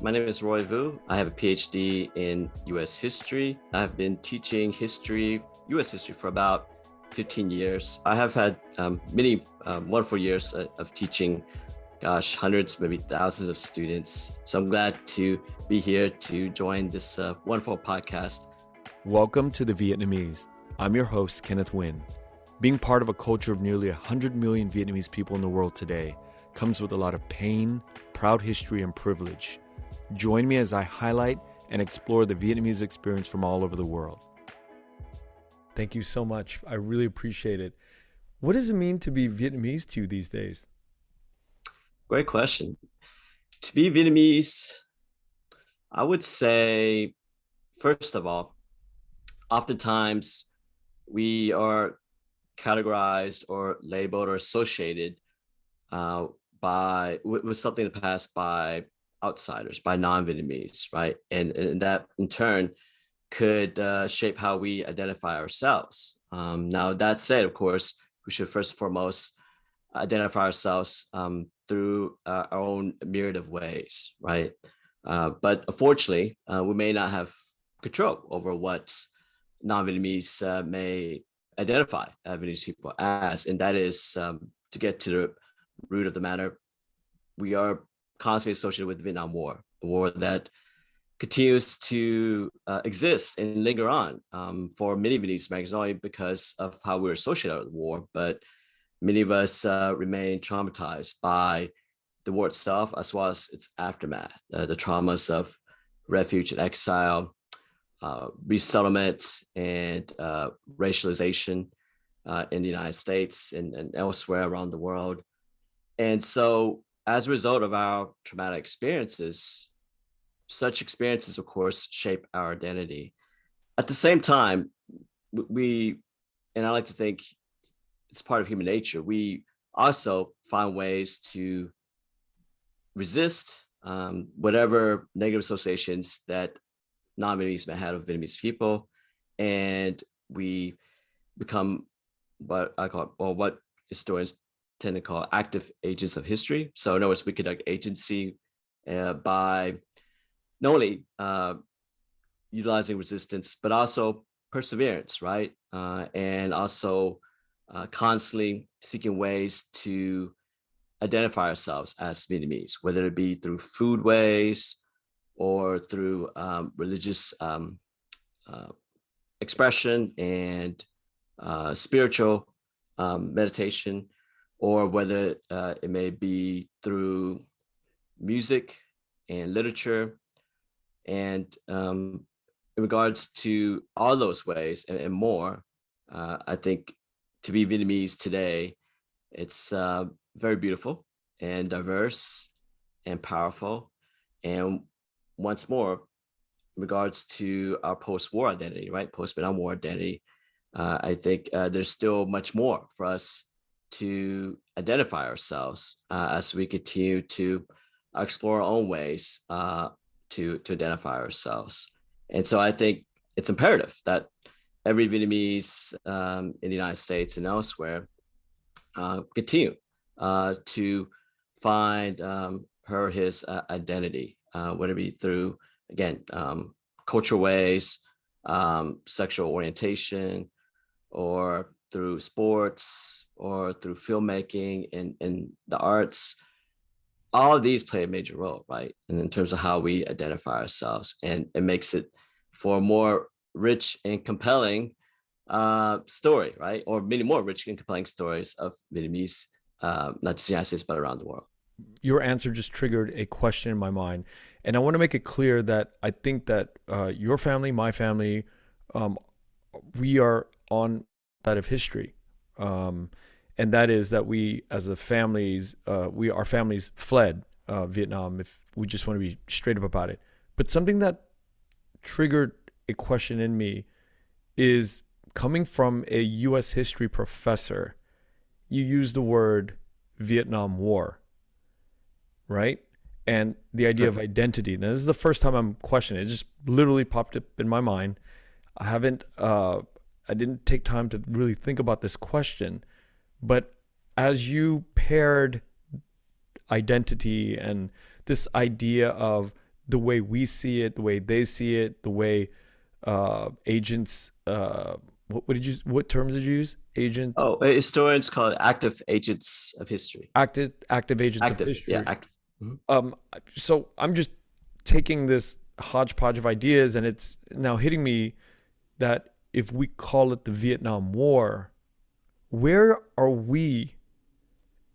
My name is Roy Vu. I have a Ph.D. in U.S. history. I've been teaching U.S. history for about 15 years. I have had many wonderful years of teaching, hundreds, maybe thousands of students. So I'm glad to be here to join this wonderful podcast. Welcome to The Vietnamese. I'm your host, Kenneth Nguyen. Being part of a culture of nearly 100 million Vietnamese people in the world today comes with a lot of pain, proud history, and privilege. Join me as I highlight and explore the Vietnamese experience from all over the world. Thank you so much. I really appreciate it. What does it mean to be Vietnamese to you these days? Great question. To be Vietnamese, I would say, first of all, oftentimes we are categorized or labeled or associated with something in the past by outsiders, by non-Vietnamese, right? And that in turn could shape how we identify ourselves. Now, that said, of course, we should first and foremost identify ourselves through our own myriad of ways, right? But unfortunately, we may not have control over what non-Vietnamese may identify Vietnamese people as, and that is to get to the root of the matter. We are constantly associated with the Vietnam War, a war that continues to exist and linger on for many Vietnamese Americans, not only because of how we're associated with the war, but many of us remain traumatized by the war itself, as well as its aftermath, the traumas of refuge and exile, resettlement, and racialization in the United States and elsewhere around the world. And so as a result of our traumatic experiences, such experiences, of course, shape our identity. At the same time, and I like to think it's part of human nature, we also find ways to resist whatever negative associations that non-Vietnamese may have of Vietnamese people. And we become what historians tend to call active agents of history. So in other words, we conduct agency by not only utilizing resistance, but also perseverance, right? And also constantly seeking ways to identify ourselves as Vietnamese, whether it be through food ways or through religious expression and spiritual meditation, or whether it may be through music and literature. And in regards to all those ways and more, I think to be Vietnamese today, it's very beautiful and diverse and powerful. And once more, in regards to our post-war identity, right? Post-Vietnam War identity, I think there's still much more for us to identify ourselves as we continue to explore our own ways to identify ourselves. And so I think it's imperative that every Vietnamese in the United States and elsewhere continue to find his identity, whether it be through, again, cultural ways, sexual orientation, or through sports, or through filmmaking and the arts. All of these play a major role, right? And in terms of how we identify ourselves, and it makes it for a more rich and compelling story, right? Or many more rich and compelling stories of Vietnamese, not just the United States, but around the world. Your answer just triggered a question in my mind. And I want to make it clear that I think that your family, my family, we are on side of history. And that is that we, as a families, our families fled Vietnam, if we just want to be straight up about it. But something that triggered a question in me is, coming from a U.S. history professor, you use the word Vietnam War, right? And the idea of identity. Now, this is the first time I'm questioning it. It just literally popped up in my mind. I didn't take time to really think about this question. But as you paired identity and this idea of the way we see it, the way they see it, the way agents. What terms did you use? Agent, Oh, historians call it active agents of history. active agents of Active, yeah, history. active. Mhm. So I'm just taking this hodgepodge of ideas, and it's now hitting me that if we call it the Vietnam War, where are we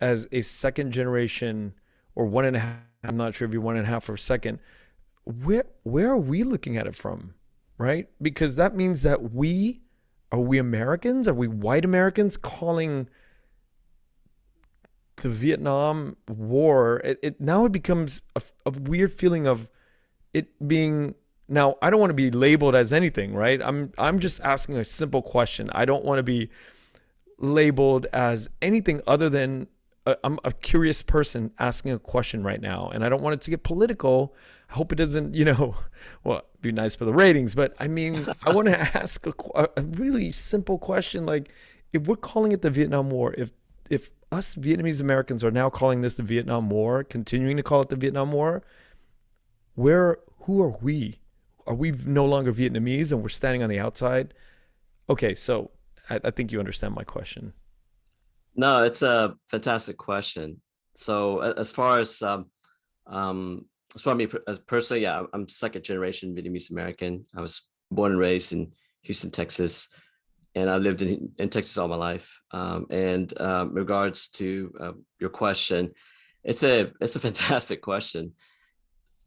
as a second generation or one and a half? I'm not sure if you're one and a half or second. Where are we looking at it from, right? Because that means that we Americans? Are we white Americans calling the Vietnam War? Now it becomes a weird feeling of it being. Now I don't want to be labeled as anything, right? I'm just asking a simple question. I don't want to be labeled as anything other than I'm a curious person asking a question right now, and I don't want it to get political. I hope it doesn't, well, it'd be nice for the ratings, but I mean, I want to ask a really simple question. Like, if we're calling it the Vietnam War, if us Vietnamese Americans are now calling this the Vietnam War, continuing to call it the Vietnam War, who are we? Are we no longer Vietnamese and we're standing on the outside? Okay, so I think you understand my question. No, it's a fantastic question. So as far as me as personally, yeah, I'm second generation Vietnamese American. I was born and raised in Houston, Texas, and I lived in Texas all my life. And regards to your question, it's a fantastic question.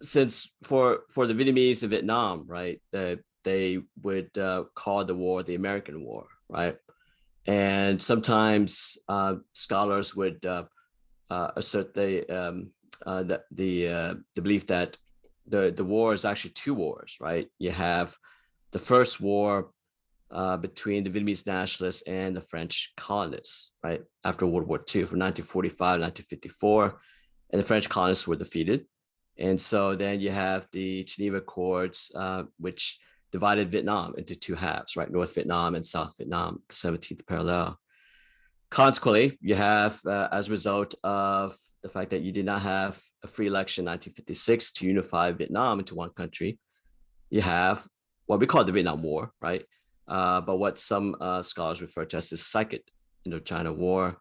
Since for the Vietnamese in Vietnam, right, they would call the war the American War, right? And sometimes scholars would assert the belief that the war is actually two wars, right? You have the first war between the Vietnamese nationalists and the French colonists, right? After World War II, from 1945 to 1954, and the French colonists were defeated. And so then you have the Geneva Accords, which divided Vietnam into two halves, right? North Vietnam and South Vietnam, the 17th parallel. Consequently, you have, as a result of the fact that you did not have a free election in 1956 to unify Vietnam into one country, you have what we call the Vietnam War, right? But what some scholars refer to as the Second Indochina War.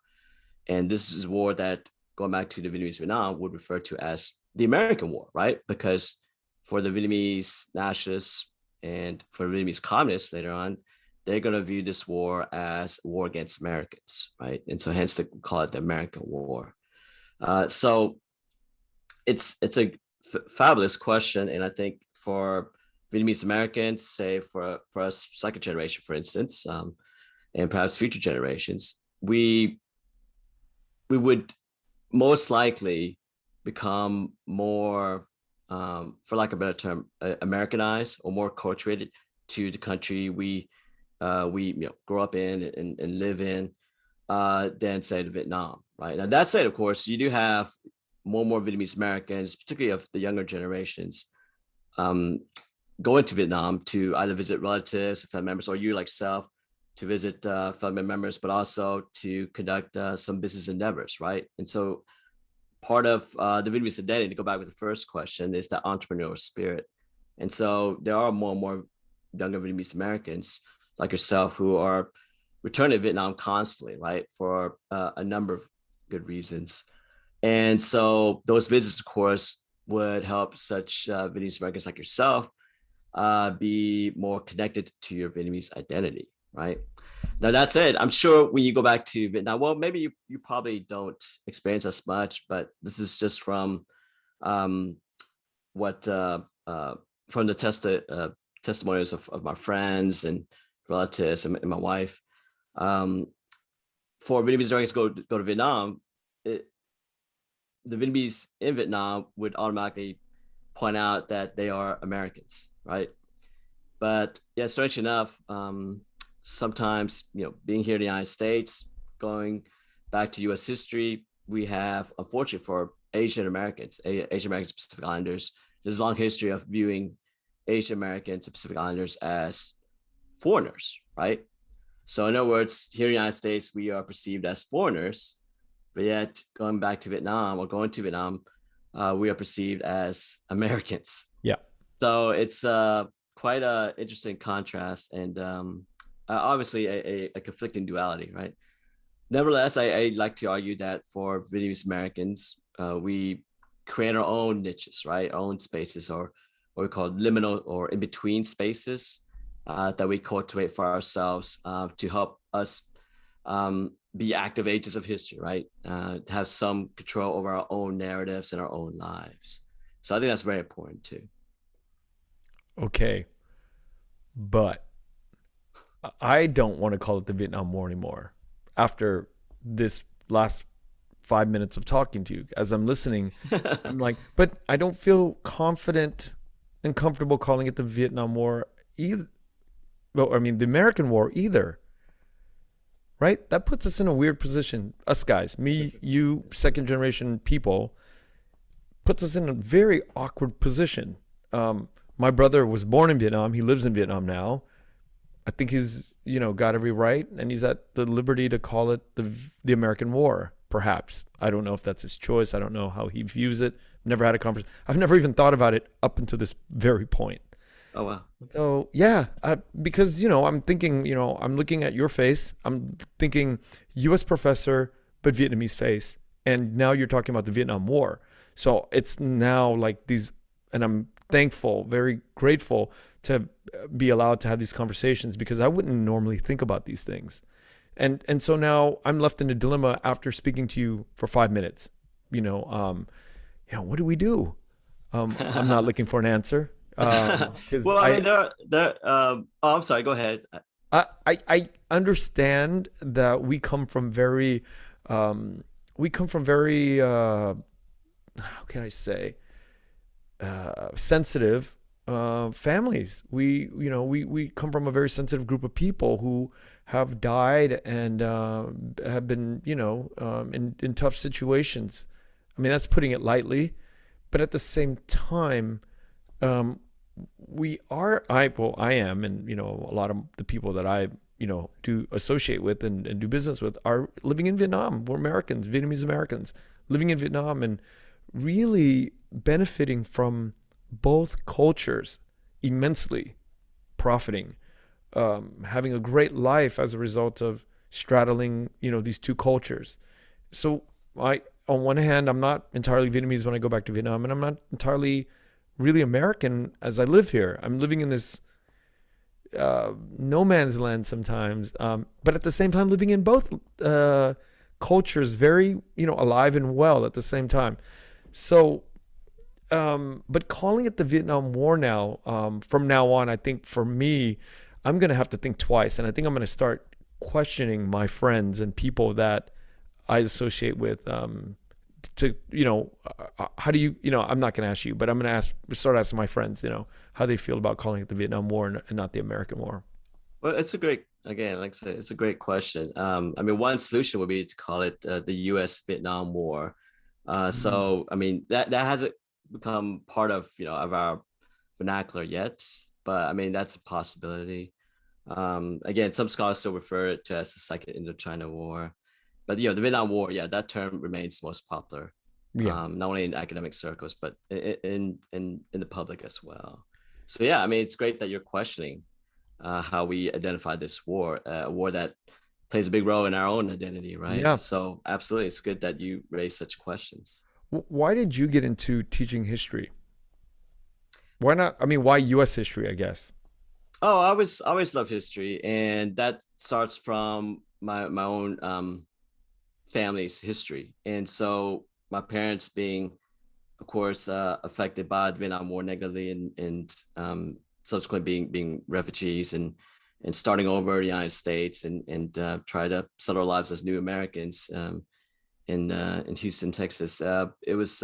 And this is a war that, going back to the Vietnamese Vietnam, would refer to as the American War, right? Because for the Vietnamese nationalists and for Vietnamese communists later on, they're going to view this war as a war against Americans, right? And so hence they call it the American War. So it's a fabulous question. And I think for Vietnamese Americans, say for us second generation, for instance, and perhaps future generations, we would most likely become more, for lack of a better term, Americanized or more acculturated to the country we grow up in and live in, than say the Vietnam, right? Now that said, of course, you do have more and more Vietnamese Americans, particularly of the younger generations, going to Vietnam to either visit relatives or family members, or you like self to visit family members, but also to conduct some business endeavors, right? And so part of the Vietnamese identity, to go back with the first question, is that entrepreneurial spirit. And so there are more and more younger Vietnamese Americans like yourself who are returning to Vietnam constantly, right, for a number of good reasons. And so those visits, of course, would help such Vietnamese Americans like yourself be more connected to your Vietnamese identity, right? Now, that said, I'm sure when you go back to Vietnam, well, maybe you probably don't experience as much, but this is just from what from the testimonials of my friends and relatives and my wife. For Vietnamese Americans go to Vietnam, the Vietnamese in Vietnam would automatically point out that they are Americans, right? But yeah, strange enough, sometimes, being here in the United States, going back to U.S. history, we have, unfortunately for Asian Americans Pacific Islanders, there's a long history of viewing Asian Americans and Pacific Islanders as foreigners, right? So in other words, here in the United States, we are perceived as foreigners, but yet going back to Vietnam or going to Vietnam, we are perceived as Americans, So it's quite a interesting contrast, and obviously a conflicting duality, right? Nevertheless, I like to argue that for Vietnamese Americans, we create our own niches, right? Our own spaces, or what we call liminal or in between spaces that we cultivate for ourselves to help us be active agents of history, right? To have some control over our own narratives and our own lives. So I think that's very important too. Okay, but I don't want to call it the Vietnam War anymore. After this last 5 minutes of talking to you, as I'm listening, I'm like, but I don't feel confident and comfortable calling it the Vietnam War either. Well, I mean, the American War either. Right? That puts us in a weird position. Us guys, me, you, second generation people, puts us in a very awkward position. My brother was born in Vietnam. He lives in Vietnam now. I think he's, got every right, and he's at the liberty to call it the American War, perhaps. I don't know if that's his choice. I don't know how he views it. Never had a conversation. I've never even thought about it up until this very point. Oh, wow. So yeah, because I'm thinking, I'm looking at your face. I'm thinking U.S. professor, but Vietnamese face, and now you're talking about the Vietnam War. So it's now like these, and I'm thankful, very grateful to be allowed to have these conversations, because I wouldn't normally think about these things, and so now I'm left in a dilemma after speaking to you for 5 minutes. What do we do? I'm not looking for an answer. Well, I mean, oh, I'm sorry. Go ahead. I understand that we come from very, how can I say, sensitive families. We come from a very sensitive group of people who have died and have been, in tough situations. I mean, that's putting it lightly, but at the same time, I am, and a lot of the people that I do associate with and do business with are living in Vietnam. We're Americans, Vietnamese Americans, living in Vietnam and really benefiting from both cultures immensely, profiting, having a great life as a result of straddling these two cultures. So on one hand, I'm not entirely Vietnamese when I go back to Vietnam, and I'm not entirely really American as I live here. I'm living in this no man's land sometimes, but at the same time living in both cultures, very alive and well at the same time. So, but calling it the Vietnam War now, from now on, I think for me, I'm gonna have to think twice, and I think I'm gonna start questioning my friends and people that I associate with. To how do you I'm not going to ask you, but I'm going to start asking my friends how they feel about calling it the Vietnam War and not the American War. Well, it's a great, again, like I said, it's a great question. I mean, one solution would be to call it the U.S. Vietnam War. So I mean, that hasn't become part of of our vernacular yet, but I mean that's a possibility. Again, some scholars still refer it to as the Second Indochina War. But the Vietnam War, yeah, that term remains most popular, not only in academic circles but in the public as well. So yeah, I mean, it's great that you're questioning how we identify this war, a war that plays a big role in our own identity, right? Yeah. So absolutely, it's good that you raise such questions. Why did you get into teaching history? Why not? I mean, why U.S. history, I guess? Oh, I always loved history, and that starts from my own family's history. And so my parents being, of course, affected by the Vietnam War negatively, and subsequently being refugees and starting over the United States and try to settle our lives as new Americans in Houston, Texas. It was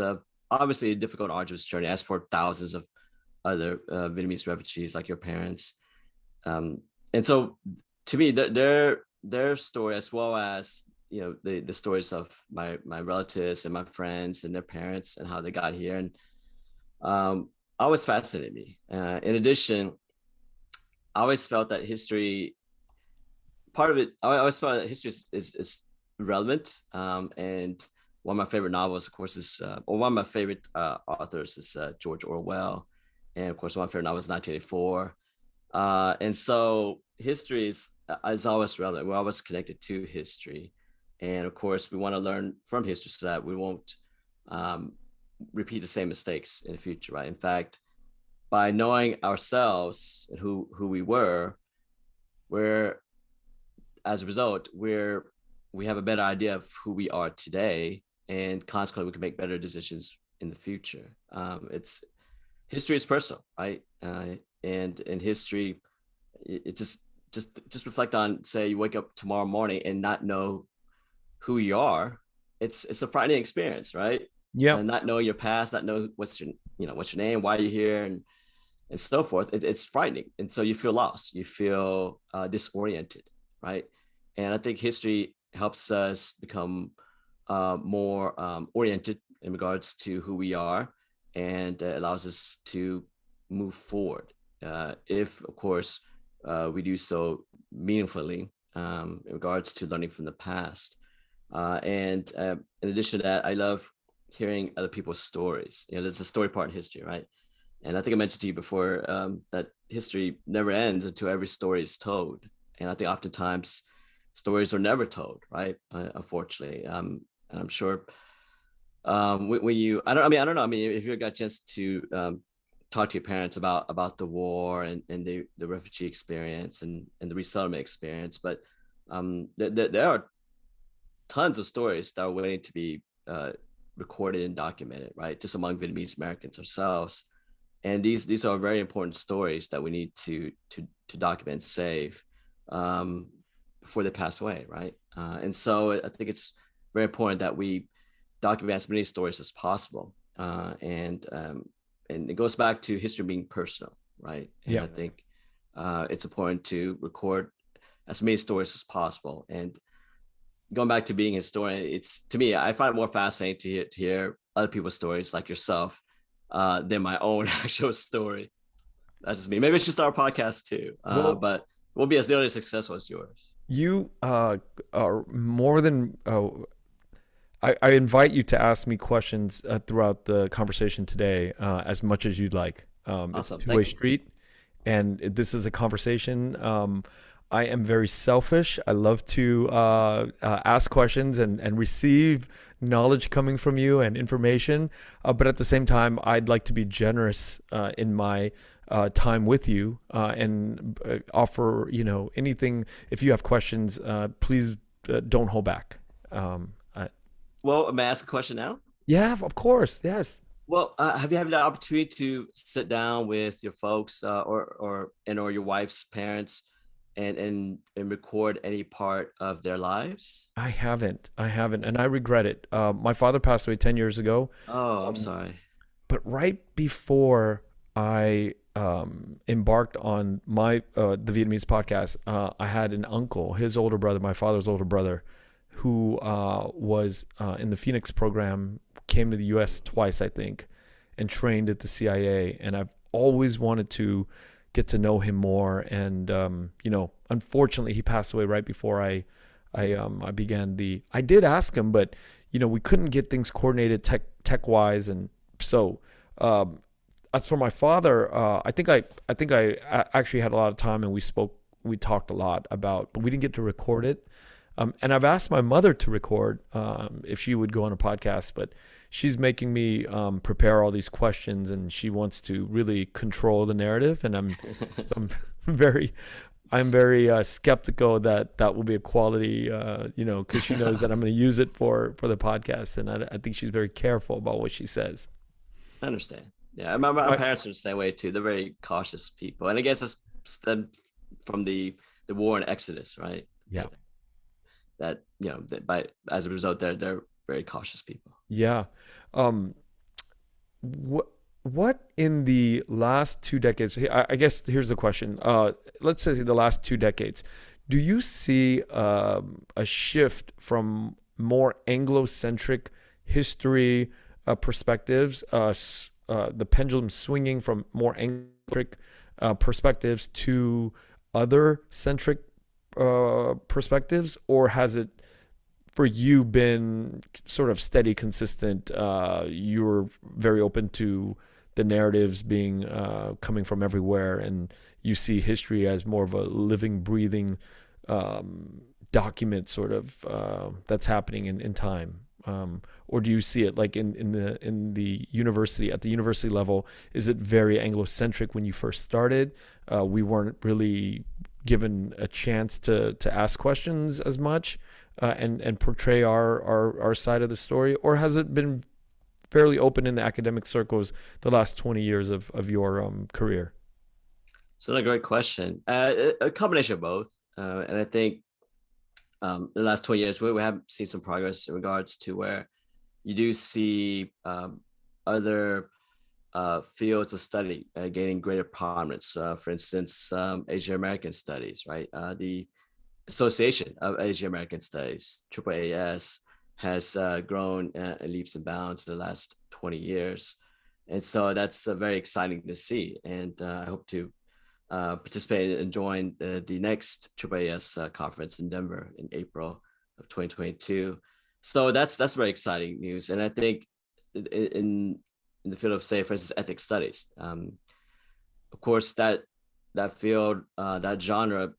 obviously a difficult, arduous journey, as for thousands of other Vietnamese refugees like your parents. And so to me, their story, as well as the stories of my relatives and my friends and their parents and how they got here, and always fascinated me. In addition, I always felt that history, part of it, I always felt that history is relevant. And one of my favorite novels, of course, is or one of my favorite authors is George Orwell. and of course, one favorite novel was 1984. And so history is always relevant. We're always connected to history. And of course, we want to learn from history so that we won't repeat the same mistakes in the future, right? In fact, by knowing ourselves and who we we're as a result, we have a better idea of who we are today, and consequently, we can make better decisions in the future. It's history is personal, right? And in history, it just reflect on, say, you wake up tomorrow morning and not know who you are. It's a frightening experience, right? Yeah. And not knowing your past, not know what's your name, why you're here, and so forth. It's frightening, and so you feel lost, you feel disoriented, right? And I think history helps us become more oriented in regards to who we are, and allows us to move forward. If, of course, we do so meaningfully in regards to learning from the past. And in addition to that, I love hearing other people's stories. There's a story part in history, right? And I think I mentioned to you before that history never ends until every story is told. And I think oftentimes stories are never told, right? Unfortunately. And I'm sure when you, I don't know. I mean, if you got a chance to talk to your parents about the war and the refugee experience and the resettlement experience, but there are tons of stories that are waiting to be recorded and documented, right? Just among Vietnamese Americans ourselves. And these are very important stories that we need to document and save before they pass away, right? And so I think it's very important that we document as many stories as possible. And it goes back to history being personal, right? And Yeah. I think it's important to record as many stories as possible. And going back to being a historian, it's, to me, I find it more fascinating to hear other people's stories, like yourself, than my own actual story. That's just me. Maybe I should start a podcast too, but it won't be as nearly as successful as yours. You are more than. I invite you to ask me questions throughout the conversation today, as much as you'd like. Awesome. It's a two-way street, and this is a conversation. I am very selfish. I love to ask questions and receive knowledge coming from you and information. But at the same time, I'd like to be generous in my time with you and offer, anything. If you have questions, please don't hold back. Well, may I ask a question now? Yeah, of course. Yes. Well, have you had the opportunity to sit down with your folks or your wife's parents and record any part of their lives? I haven't, and I regret it. My father passed away 10 years ago. Oh, I'm sorry. But right before I embarked on my the Vietnamese podcast, I had an uncle, his older brother, my father's older brother, who was in the Phoenix program, came to the U.S. twice, I think, and trained at the CIA. And I've always wanted to get to know him more. And unfortunately, he passed away right before I began the. I did ask him, but we couldn't get things coordinated tech wise, and so. As for my father, I think I actually had a lot of time, and we talked a lot about, but we didn't get to record it. And I've asked my mother to record if she would go on a podcast, but she's making me prepare all these questions, and she wants to really control the narrative. And I'm very skeptical that will be a quality, because she knows that I'm going to use it for the podcast, and I think she's very careful about what she says. I understand. Yeah, my parents are the same way too. They're very cautious people, and I guess that's stemmed from the war and Exodus, right? Yeah. That as a result, they're very cautious people. Yeah. What in the last 2 decades? I guess here's the question. Let's say the last 2 decades. Do you see a shift from more Anglo-centric history perspectives? The pendulum swinging from more Anglo-centric perspectives to other centric perspectives, or has it for you been sort of steady, consistent? You're very open to the narratives being coming from everywhere, and you see history as more of a living, breathing document, sort of that's happening in time? Or do you see it like in the university, at the university level? Is it very Anglocentric when you first started? We weren't really given a chance to ask questions as much and portray our side of the story, or has it been fairly open in the academic circles the last 20 years of your career? So, a great question. A combination of both, and I think the last 20 years we have seen some progress in regards to where you do see other fields of study gaining greater prominence. For instance, Asian American studies, right? The Association of Asian American Studies, AAAS, has grown in leaps and bounds in the last 20 years. And so that's very exciting to see. And I hope to participate and join the next AAAS conference in Denver in April of 2022. So that's very exciting news. And I think in the field of, say, for instance, ethics studies, of course, that field, that genre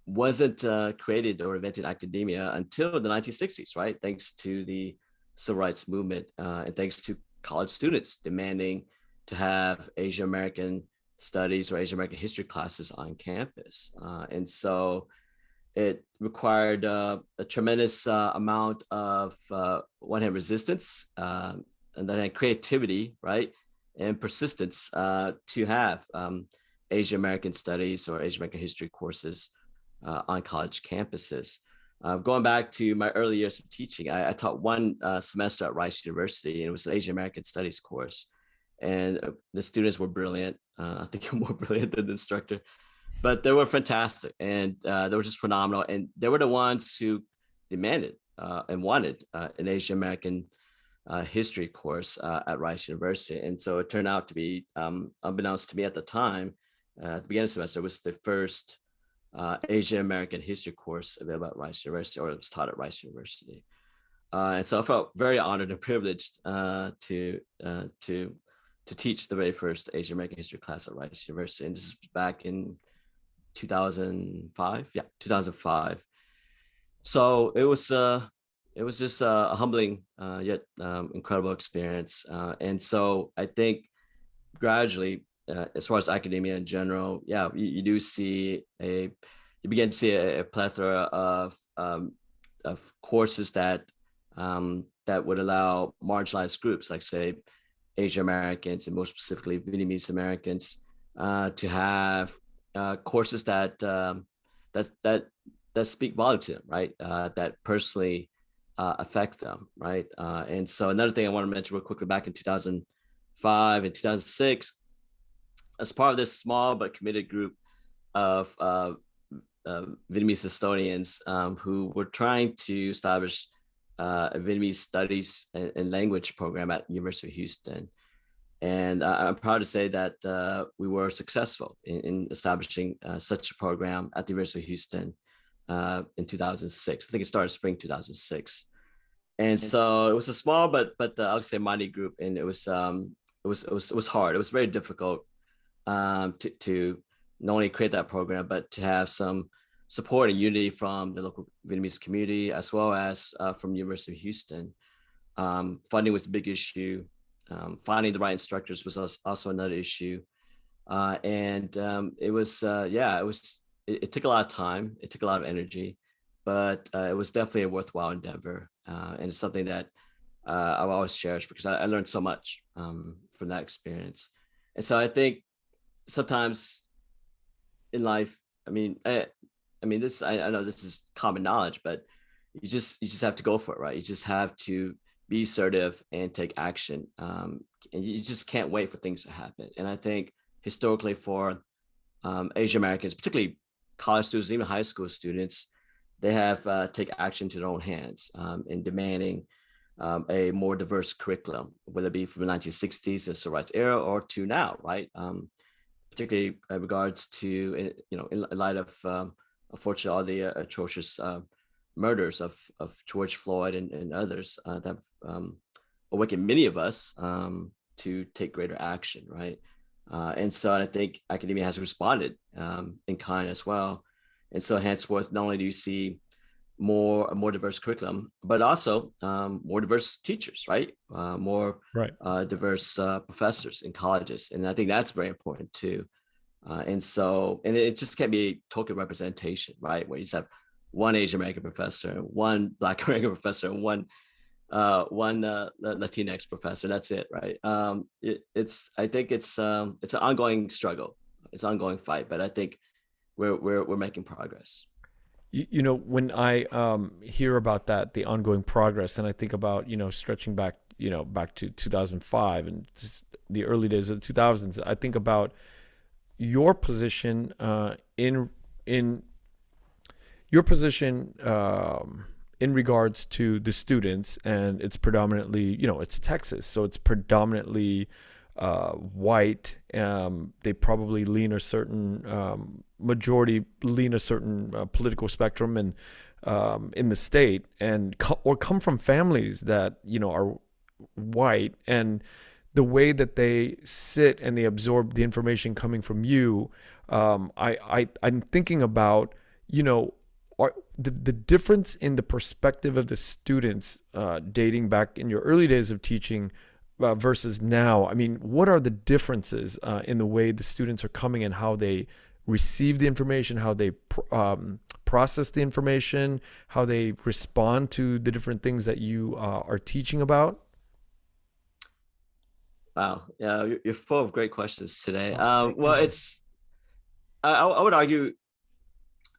wasn't created or invented in academia until the 1960s, right? Thanks to the civil rights movement and thanks to college students demanding to have Asian American studies or Asian American history classes on campus. And so it required a tremendous amount of, one hand, resistance, and then hand, creativity, right? And persistence to have Asian American studies or Asian American history courses on college campuses. Going back to my early years of teaching, I taught one semester at Rice University, and it was an Asian American studies course. And the students were brilliant. I think I'm more brilliant than the instructor, but they were fantastic, and they were just phenomenal. And they were the ones who demanded and wanted an Asian American history course at Rice University. And so it turned out to be, unbeknownst to me at the time, at the beginning of the semester, it was the first Asian American history course available at Rice University, or it was taught at Rice University. And so I felt very honored and privileged to teach the very first Asian American history class at Rice University. And this is back in 2005. Yeah, 2005. So it was just a humbling yet incredible experience. And so I think gradually, as far as academia in general, yeah, you do see you begin to see a plethora of courses that would allow marginalized groups, like, say, Asian Americans, and more specifically Vietnamese Americans, to have courses that speak volume to them, right? That personally affect them, right? And so another thing I want to mention real quickly, back in 2005 and 2006, as part of this small but committed group of Vietnamese historians who were trying to establish a Vietnamese studies and language program at University of Houston. And I'm proud to say that we were successful in establishing such a program at the University of Houston in 2006. I think it started spring 2006. And so it was a small but I would say mighty group, and it was hard. It was very difficult to not only create that program, but to have some support and unity from the local Vietnamese community, as well as from University of Houston. Funding was the big issue. Finding the right instructors was also another issue. And it took a lot of time. It took a lot of energy, but it was definitely a worthwhile endeavor. And it's something that I've always cherished, because I learned so much from that experience. And so I think sometimes in life, I know this is common knowledge, but you just have to go for it, right? You just have to be assertive and take action. And you just can't wait for things to happen. And I think historically for Asian Americans, particularly college students, even high school students, they have take action to their own hands in demanding a more diverse curriculum, whether it be from the 1960s, the civil rights era, or to now, right? Particularly in regards to, in light of, unfortunately, all the atrocious murders of George Floyd and others that have awakened many of us to take greater action, right? And so I think academia has responded in kind as well. And so henceforth, not only do you see a more diverse curriculum, but also more diverse teachers, right? More Right. diverse professors in colleges. And I think that's very important too. And it just can't be a token representation, right? Where you just have one Asian American professor, one Black American professor, and one Latinx professor. That's it, right? I think it's an ongoing struggle. It's an ongoing fight, but I think we're making progress. You know, when I hear about that, the ongoing progress, and I think about, stretching back, back to 2005 and just the early days of the 2000s, I think about your position in your position in regards to the students, and it's predominantly, it's Texas, so it's predominantly white. They probably lean a certain majority lean a certain political spectrum, and in the state, and or come from families that are white, and the way that they sit and they absorb the information coming from you. I'm thinking about the difference in the perspective of the students dating back in your early days of teaching versus now. I mean, what are the differences in the way the students are coming and how they receive the information, how they process the information, how they respond to the different things that you are teaching about? Wow, yeah, you're full of great questions today. Thank Well, you. I would argue,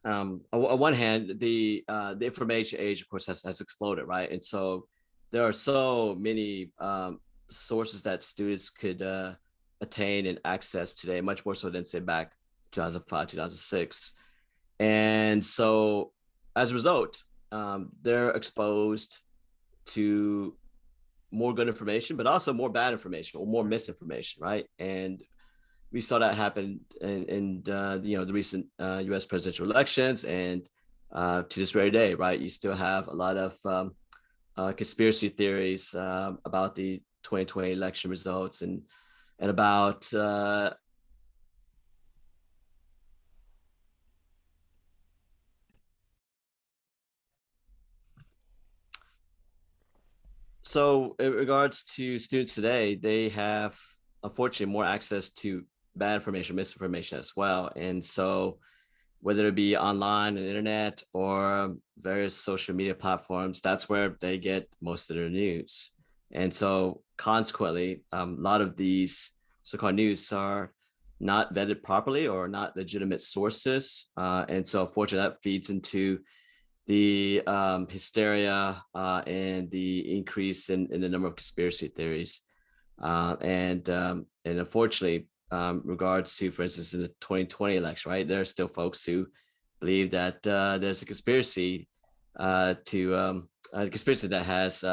on one hand, the information age, of course, has exploded, right? And so there are so many sources that students could attain and access today, much more so than say back 2005, 2006. And so as a result, they're exposed to more good information, but also more bad information or more misinformation, right? And we saw that happen in the recent U.S. presidential elections, and to this very day, right? You still have a lot of conspiracy theories about the 2020 election results, and about so in regards to students today, they have unfortunately more access to bad information, misinformation as well. And so whether it be online and internet or various social media platforms, that's where they get most of their news. And so consequently, a lot of these so-called news are not vetted properly or not legitimate sources. And so unfortunately that feeds into the hysteria and the increase in the number of conspiracy theories. And unfortunately, regards to, for instance, in the 2020 election, right, there are still folks who believe that there's a conspiracy a conspiracy that has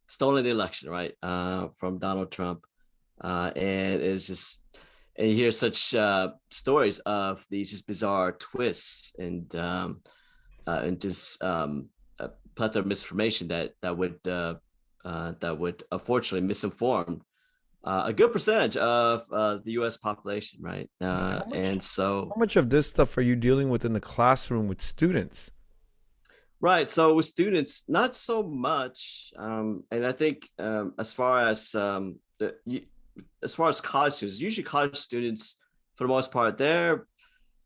stolen the election, right, from Donald Trump. And it's just, and you hear such stories of these just bizarre twists and just a plethora of misinformation that would unfortunately misinform a good percentage of the U.S. population, right? How much And so, how much of this stuff are you dealing with in the classroom with students? right. So with students, not so much. And I think as far as college students, usually college students, for the most part, they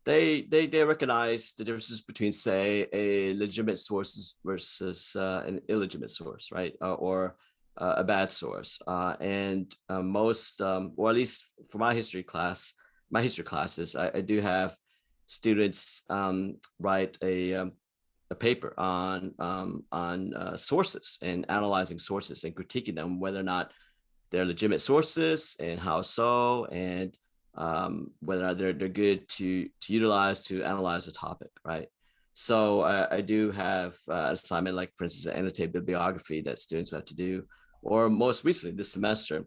recognize the differences between, say, a legitimate source versus an illegitimate source, right? Or a bad source. And most, or at least for my history classes, I do have students write a paper on sources and analyzing sources and critiquing them, whether or not they're legitimate sources and how so, and whether or not they're good to utilize to analyze the topic, right? So I do have an assignment, like for instance, an annotated bibliography that students have to do, or most recently this semester,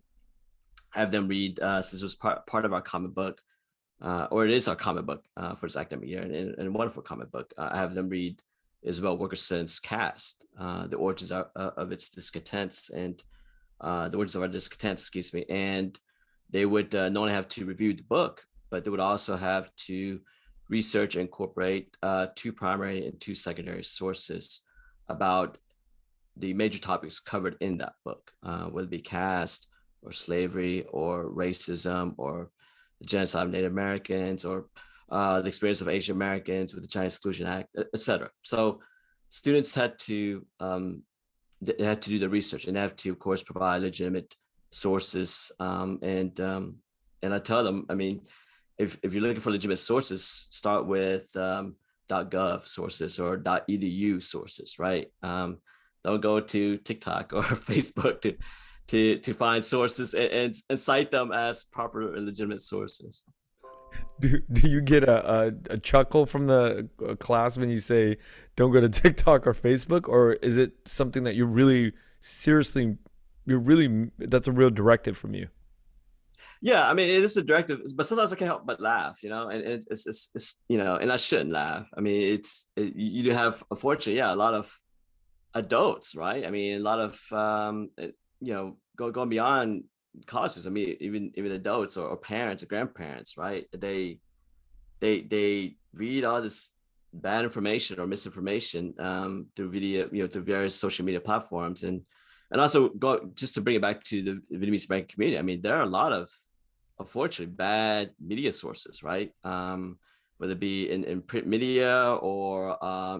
have them read, since it was part of our common book, or it is our common book for this academic year, and a wonderful common book. I have them read Isabel Wilkerson's Caste, the origins of its discontents, and the origins of our discontents, excuse me. And they would not only have to review the book, but they would also have to research and incorporate two primary and two secondary sources about the major topics covered in that book, whether it be caste or slavery or racism or the genocide of Native Americans or the experience of Asian Americans with the Chinese Exclusion Act, etc. So students they had to do the research, and they have to, of course, provide legitimate sources. And I tell them, I mean, if you're looking for legitimate sources, start with .gov sources or .edu sources, right? Don't go to TikTok or Facebook to find sources and cite them as proper and legitimate sources. Do you get a chuckle from the class when you say don't go to TikTok or Facebook, or is it something that you're really seriously, that's a real directive from you? Yeah, I mean, it is a directive, but sometimes I can't help but laugh, and it's and I shouldn't laugh. I mean, you do have, unfortunately, yeah, a lot of adults, right? I mean, a lot of going beyond colleges. I mean, even adults or parents or grandparents, right? They read all this bad information or misinformation through video, through various social media platforms, and also go just to bring it back to the Vietnamese American community. I mean, there are a lot of, unfortunately, bad media sources, right? Whether it be in print media or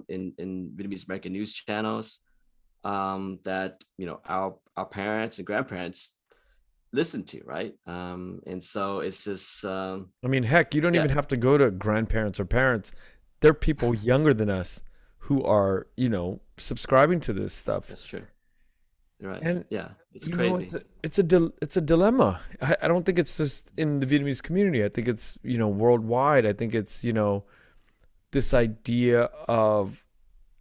in Vietnamese American news channels that our parents and grandparents listen to, right? And so it's just I mean, heck, you don't yeah, even have to go to grandparents or parents. There are people younger than us who are, subscribing to this stuff. that's true. You're right. And Yeah, it's it's crazy. it's a dilemma. I don't think it's just in the Vietnamese community. I think it's, worldwide. I think it's, this idea of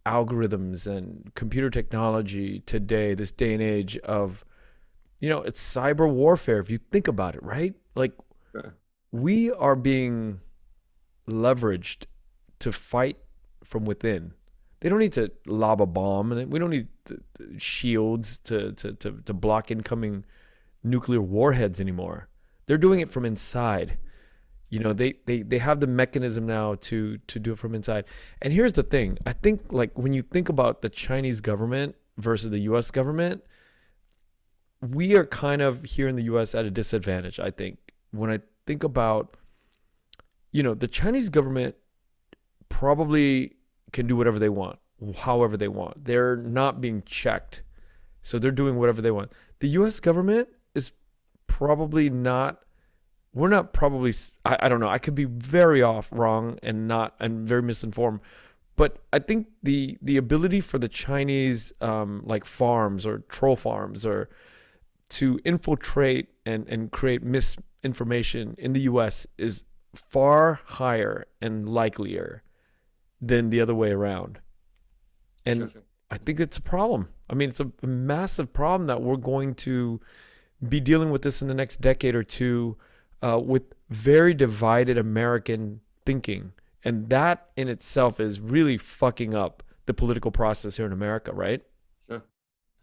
algorithms and computer technology today, this day and age of, it's cyber warfare if you think about it, right? Like, Sure. we are being leveraged to fight from within. They don't need to lob a bomb, and we don't need shields to block incoming nuclear warheads anymore. They're doing it from inside. They have the mechanism now to do it from inside. And here's the thing. I think, like, when you think about the Chinese government versus the US government, we are kind of here in the US at a disadvantage, I think. When I think about, the Chinese government probably can do whatever they want, however they want. They're not being checked. So they're doing whatever they want. The US government is probably not, we're not probably, I don't know. I could be very wrong and very misinformed. But I think the ability for the Chinese, like farms or troll farms or to infiltrate and create misinformation in the US is far higher and likelier than the other way around. And Sure. I think it's a problem. I mean, it's a massive problem that we're going to be dealing with this in the next decade or two with very divided American thinking. And that in itself is really fucking up the political process here in America, right? Sure.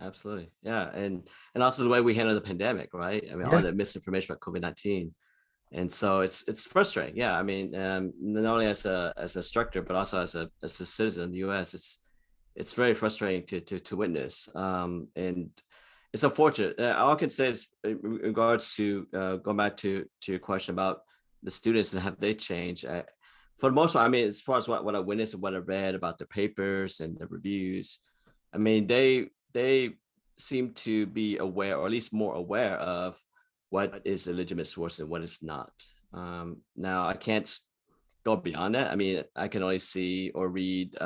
Absolutely. Yeah. And also the way we handle the pandemic, right? I mean, all Yeah. the misinformation about COVID-19. And so it's frustrating. Yeah. I mean, not only as a instructor, but also as a citizen in the US, it's very frustrating to witness. And it's unfortunate. All I can say is in regards to going back to your question about the students and have they changed. For the most part, I mean, as far as what I witnessed and what I read about the papers and the reviews, I mean, they seem to be aware, or at least more aware of what is a legitimate source and what is not. Now, I can't go beyond that. I mean, I can only see or read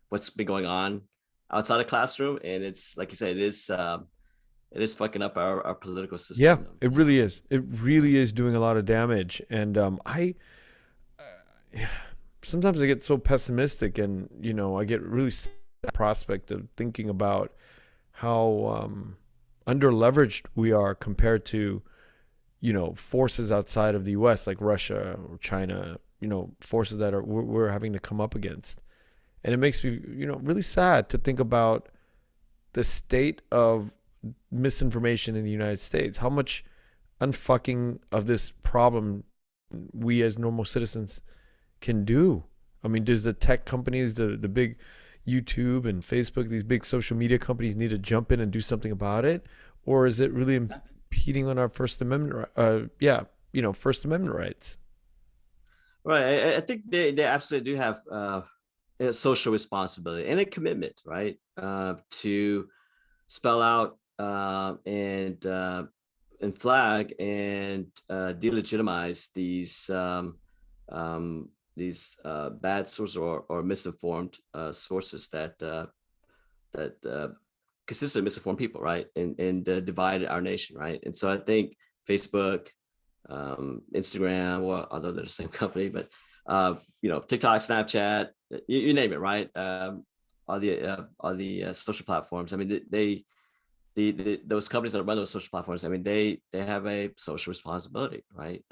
what's been going on outside the classroom, and it's like you said, it is fucking up our political Yeah, system. it really is. It really is doing a lot of damage. And I sometimes I get so pessimistic, and I get really sad at the prospect of thinking about how under leveraged we are compared to forces outside of the US like Russia or China, forces that we're having to come up against. And it makes me really sad to think about the state of misinformation in the United States, how much unfucking of this problem we as normal citizens can do? I mean, does the tech companies, the big YouTube and Facebook, these big social media companies need to jump in and do something about it? Or is it really impeding on our First Amendment, First Amendment rights? Right. I think they absolutely do have a social responsibility and a commitment, right? To spell out and flag and delegitimize these bad sources or misinformed sources that consistently misinform people, right? And divided our nation, right? And so I think Facebook, Instagram, well, although they're the same company, but TikTok, Snapchat, you name it, right? All the social platforms. I mean, those companies that run those social platforms. I mean, they have a social responsibility, right?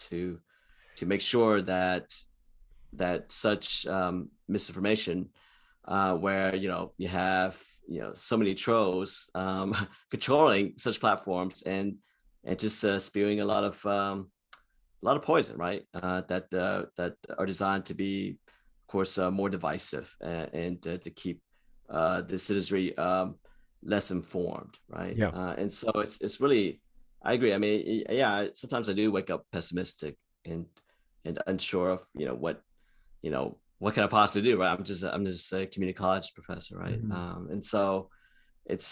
To make sure that such misinformation, where you have so many trolls controlling such platforms and just spewing a lot of poison, right? That are designed to be, of course, more divisive and to keep the citizenry less informed, right? Yeah. And so it's really, I agree. I mean, yeah, sometimes I do wake up pessimistic and unsure of what can I possibly do, right? I'm just a community college professor, right? Mhm. And so it's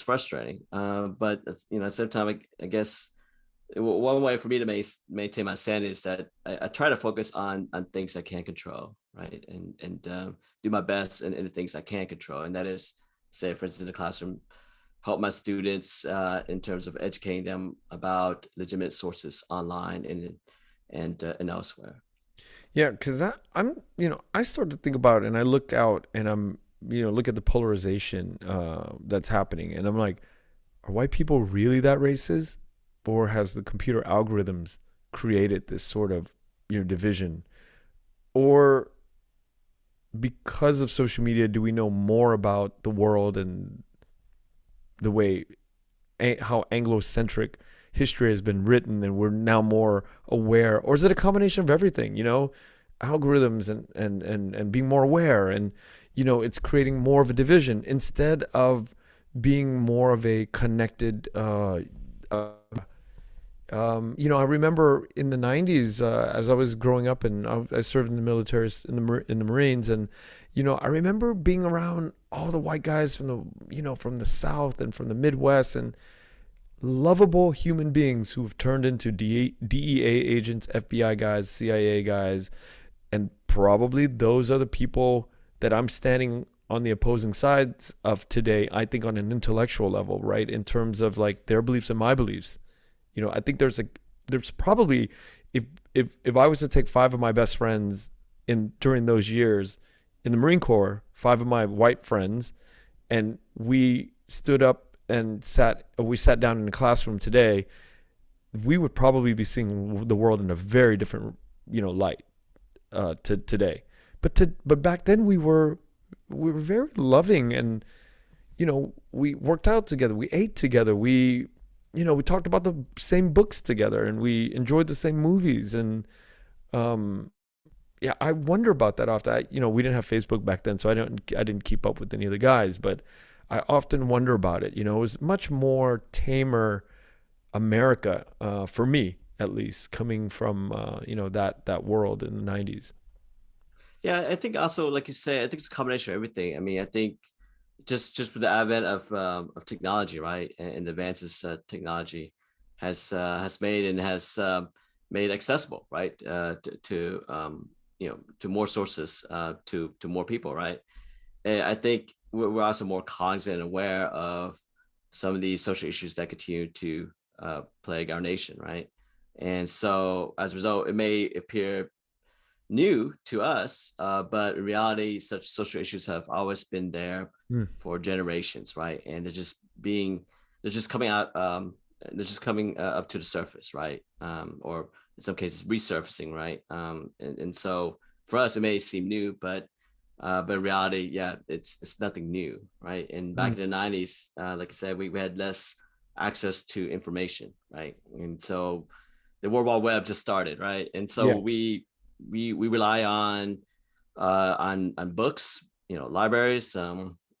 frustrating, but at the same time, I guess one way for me to maintain my sanity is that I try to focus on things I can control, right? And do my best in the things I can control, and that is, say, for instance, in the classroom, help my students in terms of educating them about legitimate sources online and elsewhere. Yeah, because I start to think about it and I look out and look at the polarization that's happening. And I'm like, are white people really that racist? Or has the computer algorithms created this sort of, division? Or because of social media, do we know more about the world and the way, how Anglo-centric history has been written and we're now more aware? Or is it a combination of everything, algorithms and being more aware and, it's creating more of a division instead of being more of a connected, I remember in the 90s, as I was growing up and I served in the military in the Marines. And, I remember being around all the white guys from the South and from the Midwest and lovable human beings who've turned into DEA agents, FBI guys, CIA guys. And probably those are the people that I'm standing on the opposing sides of today, I think on an intellectual level, right? In terms of like their beliefs and my beliefs. I think there's probably, if I was to take five of my best friends during those years in the Marine Corps, five of my white friends, and we stood up and we sat down in a classroom today, we would probably be seeing the world in a very different, light to today. But back then we were very loving and, we worked out together, we ate together, we talked about the same books together and we enjoyed the same movies. And I wonder about that often. We didn't have Facebook back then, so I didn't keep up with any of the guys, but I often wonder about it. It was much more tamer America, for me at least, coming from that world in the 90s. Yeah, I think also, like you say, I think it's a combination of everything. I mean, I think just with the advent of technology, right, and the advances technology has made and has made accessible, right, to more sources, to more people, right. And I think we're also more cognizant and aware of some of these social issues that continue to plague our nation, right. And so as a result, it may appear new to us, but in reality, such social issues have always been there Mm. for generations, right? And they're just coming out, they're just coming up to the surface, right? Or in some cases, resurfacing, right? And so for us, it may seem new, but in reality, yeah, it's nothing new, right? And back Mm. in the 90s, like I said, we had less access to information, right? And so the World Wide Web just started, right? And so Yeah. we rely on books, libraries,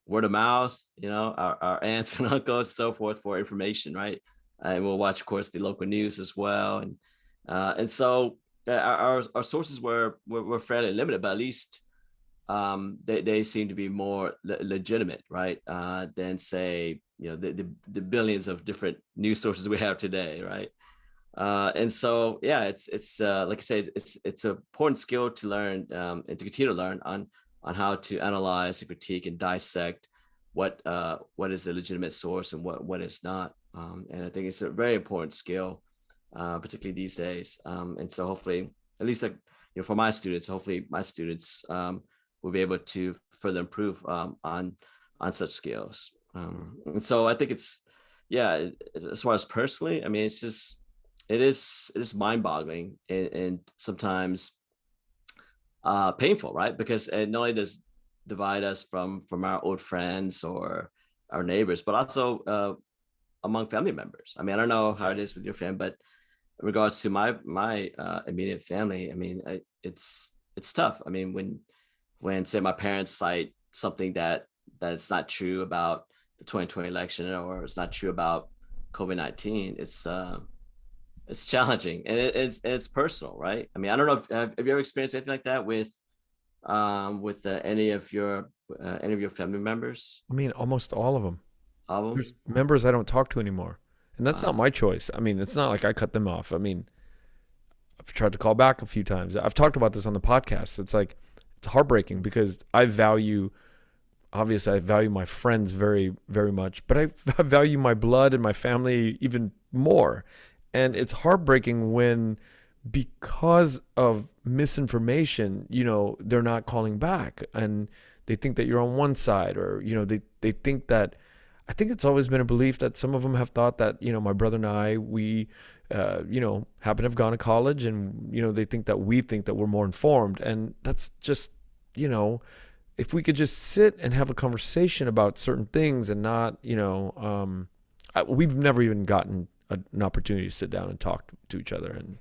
word of mouth, our aunts and uncles, so forth, for information, right? And we'll watch, of course, the local news as well, and so our sources were fairly limited, but at least they seem to be more legitimate, right? Than say, the billions of different news sources we have today, right? And so, yeah, it's like I say, it's an important skill to learn, and to continue to learn on how to analyze and critique and dissect what is a legitimate source and what is not. And I think it's a very important skill, particularly these days. And so hopefully, at least like, for my students, hopefully my students will be able to further improve on such skills. And so I think it's, yeah, as far as personally, I mean, it is mind-boggling, and sometimes painful, right? Because it not only does divide us from our old friends or our neighbors, but also among family members. I mean, I don't know how it is with your family, but in regards to my immediate family, I mean, it's tough. I mean, when say my parents cite something that it's not true about the 2020 election, or it's not true about COVID-19, it's challenging, and it's personal, right? I mean, I don't know if have you ever experienced anything like that with any of your family members? I mean, almost all of them. All of them? There's members I don't talk to anymore. And that's not Wow. my choice. I mean, it's not like I cut them off. I mean, I've tried to call back a few times. I've talked about this on the podcast. It's like, it's heartbreaking because obviously, I value my friends very, very much, but I value my blood and my family even more. And it's heartbreaking when, because of misinformation, they're not calling back, and they think that you're on one side, or, they think that, I think it's always been a belief that some of them have thought that, my brother and I, we, happen to have gone to college, and, they think that we think that we're more informed. And that's just, if we could just sit and have a conversation about certain things and not, we've never even gotten an opportunity to sit down and talk to each other. And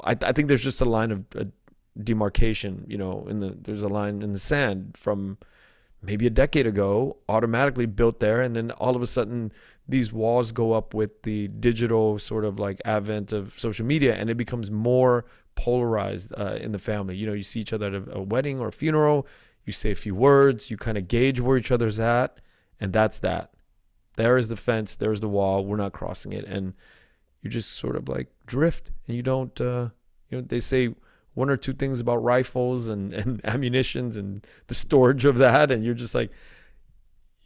I think there's just a line of demarcation, there's a line in the sand from maybe a decade ago, automatically built there. And then all of a sudden, these walls go up with the digital sort of like advent of social media, and it becomes more polarized in the family. You see each other at a wedding or a funeral, you say a few words, you kind of gauge where each other's at, and that's that. There is the fence, there's the wall, we're not crossing it. And you just sort of like drift, and you don't, they say one or two things about rifles and ammunitions and the storage of that, and you're just like,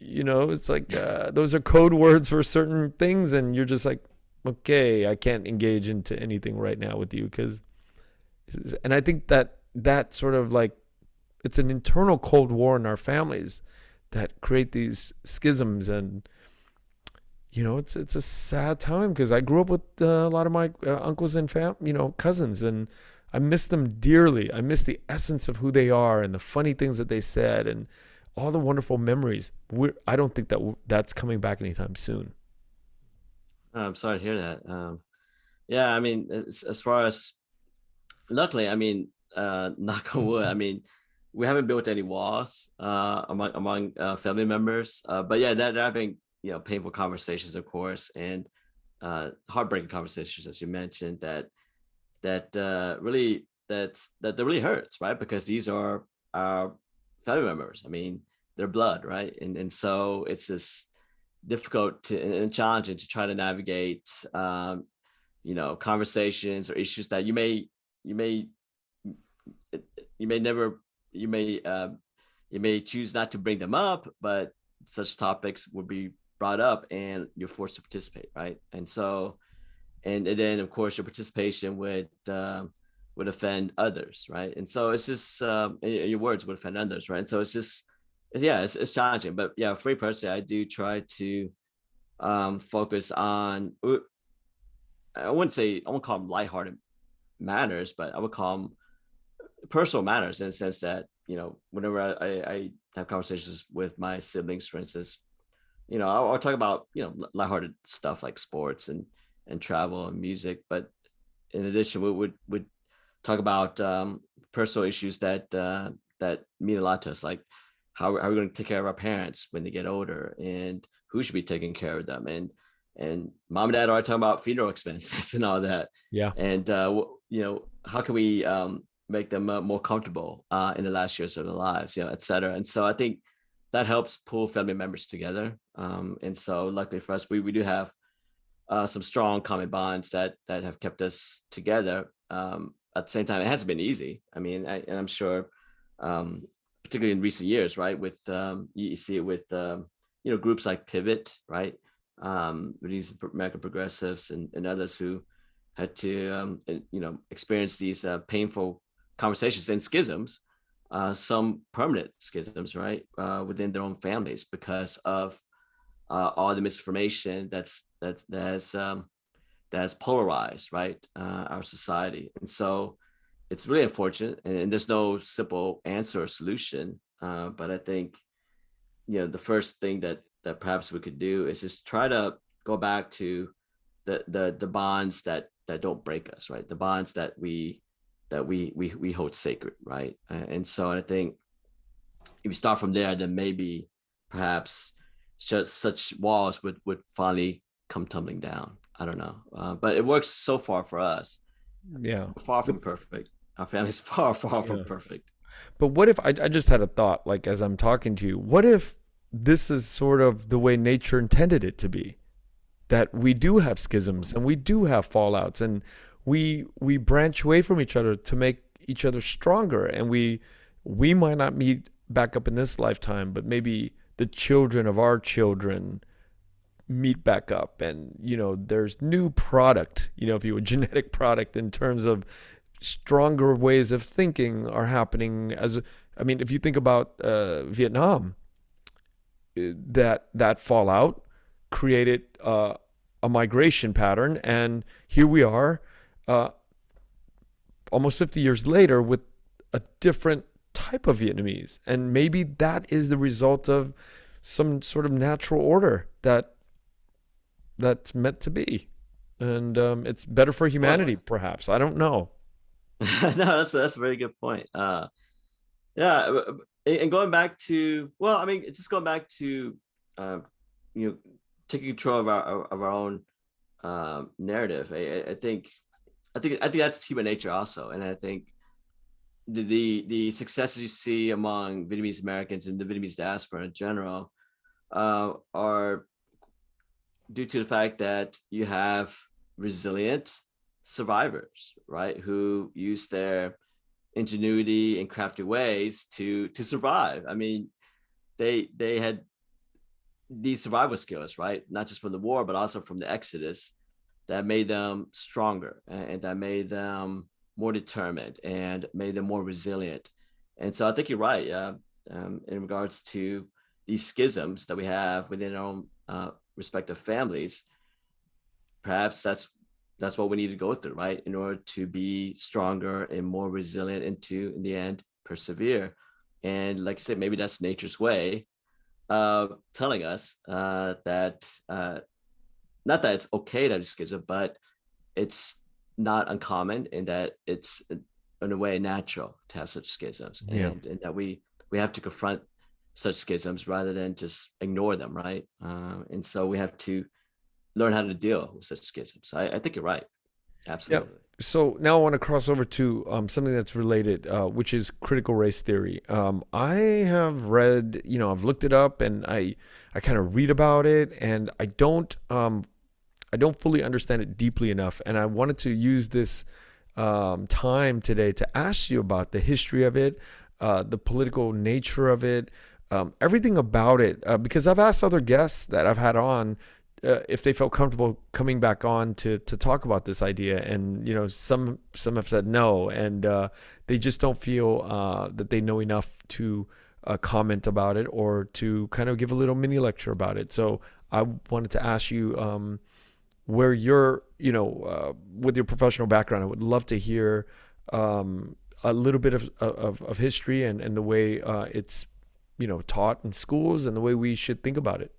it's like those are code words for certain things, and you're just like, okay, I can't engage into anything right now with you, and I think that sort of like, it's an internal Cold War in our families that create these schisms. And it's a sad time, because I grew up with a lot of my uncles and cousins, and I miss them dearly. I miss the essence of who they are and the funny things that they said and all the wonderful memories. I don't think that's coming back anytime soon. I'm sorry to hear that. Yeah, I mean, as far as, luckily, I mean, knock on wood, I mean, we haven't built any walls among family members. But yeah, there have been painful conversations, of course, and heartbreaking conversations, as you mentioned, that really hurts, right? Because these are our family members. I mean, they're blood, right? And so it's just difficult and challenging to try to navigate, conversations or issues that you may never, you may choose not to bring them up, but such topics would be brought up and you're forced to participate, right? And so, and then of course your participation would offend others, right? And so it's just your words would offend others, right? And so it's just, yeah, it's challenging. But yeah, for me personally, I do try to focus on, I won't call them lighthearted matters, but I would call them personal matters, in the sense that, whenever I have conversations with my siblings, for instance, I'll talk about, lighthearted stuff like sports and travel and music. But in addition, we would talk about personal issues that mean a lot to us, like how are we going to take care of our parents when they get older, and who should be taking care of them, and mom and dad are talking about funeral expenses and all that, Yeah. and how can we make them more comfortable in the last years of their lives, et cetera. And so I think that helps pull family members together. And so luckily for us, we do have some strong common bonds that have kept us together. At the same time, it hasn't been easy. I mean, and I'm sure, particularly in recent years, right? With you see it with groups like Pivot, right? With these American progressives and others who had to experience these painful conversations and schisms, some permanent schisms, right, within their own families because of all the misinformation that's polarized, right, our society. And so it's really unfortunate, and there's no simple answer or solution. But I think the first thing that perhaps we could do is just try to go back to the bonds that don't break us, right? The bonds that we hold sacred, right? And so I think if we start from there, then maybe perhaps just such walls would finally come tumbling down. I don't know, but it works so far for us. Yeah. We're far from perfect. Our family's far from Yeah. perfect. But what if I just had a thought, like as I'm talking to you, what if this is sort of the way nature intended it to be? That we do have schisms and we do have fallouts, and we branch away from each other to make each other stronger, and we might not meet back up in this lifetime, but maybe the children of our children meet back up, and there's new product, if you would, genetic product, in terms of stronger ways of thinking are happening. I mean, if you think about Vietnam, that fallout created a migration pattern, and here we are, almost 50 years later, with a different type of Vietnamese, and maybe that is the result of some sort of natural order that's meant to be, and it's better for humanity, Well, perhaps. I don't know. no, that's a very good point. Yeah, and going back to, well, I mean, just going back to uh, you know taking control of our own narrative. I think that's human nature also, and I think the successes you see among Vietnamese Americans and the Vietnamese diaspora in general are due to the fact that you have resilient survivors, right, who use their ingenuity and crafty ways to survive. I mean, they had these survival skills, right, not just from the war, but also from the Exodus, that made them stronger and that made them more determined and made them more resilient. And so I think you're right. In regards to these schisms that we have within our own respective families, perhaps that's what we need to go through, right, in order to be stronger and more resilient and to, in the end, persevere. And like I said, maybe that's nature's way of telling us that not that it's okay to have schism, but it's not uncommon, in that it's in a way natural to have such schisms, Yeah. and that we have to confront such schisms rather than just ignore them, right? And so we have to learn how to deal with such schisms. I think you're right. Yeah. Absolutely. So now I want to cross over to something that's related, which is critical race theory. I have read, I've looked it up, and I kind of read about it, and I don't fully understand it deeply enough. And I wanted to use this time today to ask you about the history of it, the political nature of it, everything about it, because I've asked other guests that I've had on if they felt comfortable coming back on to talk about this idea, and some have said no, and they just don't feel that they know enough to comment about it or to kind of give a little mini lecture about it. So I wanted to ask you where you're, with your professional background, I would love to hear a little bit of history and the way it's taught in schools and the way we should think about it.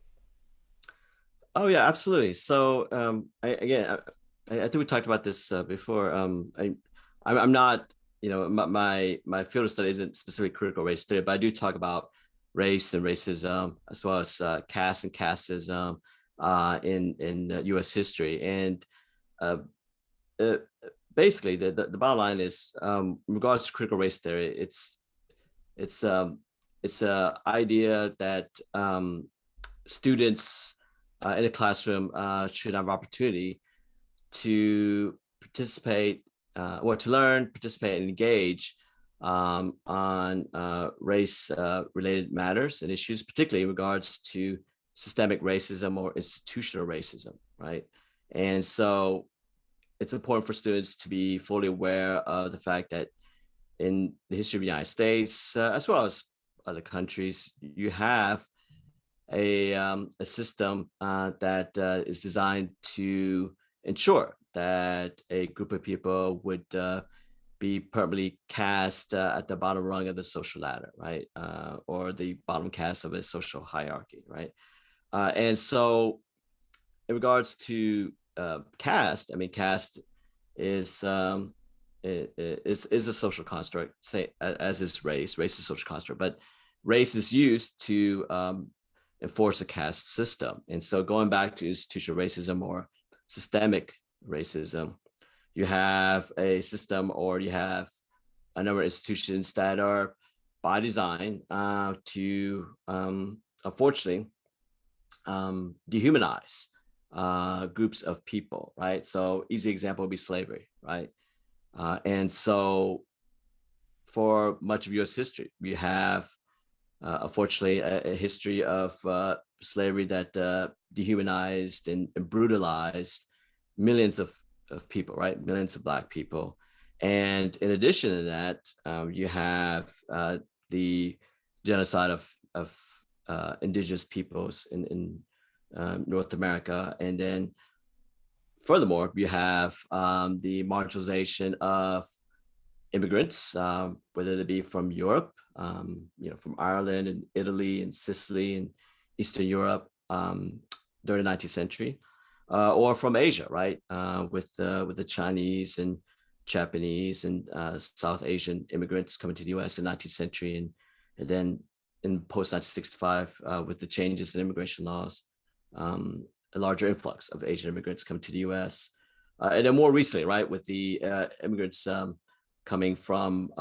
Oh yeah, absolutely. So I think we talked about this before. I'm not, my field of study isn't specifically critical race theory, but I do talk about race and racism as well as caste and casteism in U.S. history. And uh, uh, basically, the bottom line is, in regards to critical race theory, it's it's a idea that students in a classroom should have opportunity to participate or to learn, participate, and engage on race related matters and issues, particularly in regards to systemic racism or institutional racism, right? And so it's important for students to be fully aware of the fact that in the history of the United States, as well as other countries, you have a system that is designed to ensure that a group of people would be permanently cast at the bottom rung of the social ladder, right? Or the bottom cast of a social hierarchy, right? And so, in regards to caste, I mean, caste is is a social construct, say as is race. Race is a social construct, but race is used to enforce a caste system. And so, going back to institutional racism or systemic racism, you have a system or you have a number of institutions that are by design to unfortunately dehumanize groups of people, right? So, easy example would be slavery, right? And so, for much of U.S. history, we have unfortunately a history of slavery that dehumanized and brutalized millions of people, right? Millions of Black people. And in addition to that, you have the genocide of indigenous peoples in North America. And then furthermore, you have the marginalization of immigrants, whether they be from Europe, from Ireland and Italy and Sicily and Eastern Europe during the 19th century, or from Asia, right, with the Chinese and Japanese and South Asian immigrants coming to the U.S. in the 19th century, and then in post 1965 with the changes in immigration laws, a larger influx of Asian immigrants coming to the U.S. And then more recently, right, with the immigrants coming from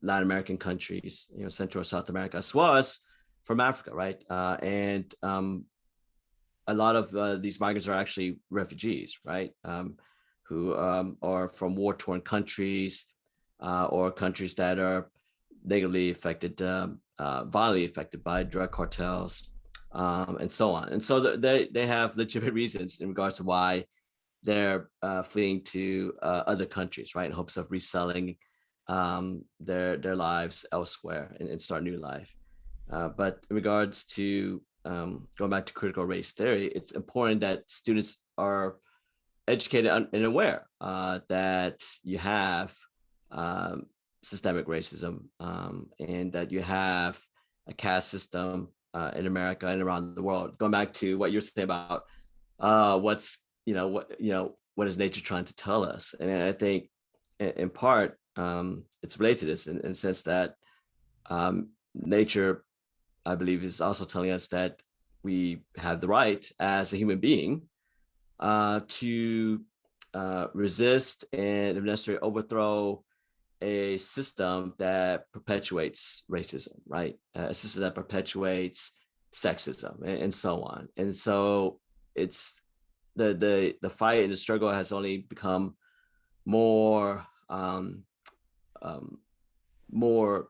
Latin American countries, Central or South America, as well as from Africa, right? And a lot of these migrants are actually refugees, right? Who are from war-torn countries or countries that are negatively affected, violently affected by drug cartels, and so on. And so they have legitimate reasons in regards to why they're fleeing to other countries, right, in hopes of reselling their lives elsewhere and start a new life. But in regards to going back to critical race theory, it's important that students are educated and aware that you have systemic racism and that you have a caste system in America and around the world. Going back to what you're saying about what's what is nature trying to tell us, and I think in part it's related to this in the sense that nature, I believe, is also telling us that we have the right as a human being to resist and, if necessary, overthrow a system that perpetuates racism, right? A system that perpetuates sexism and so on. And so it's the fight and the struggle has only become more more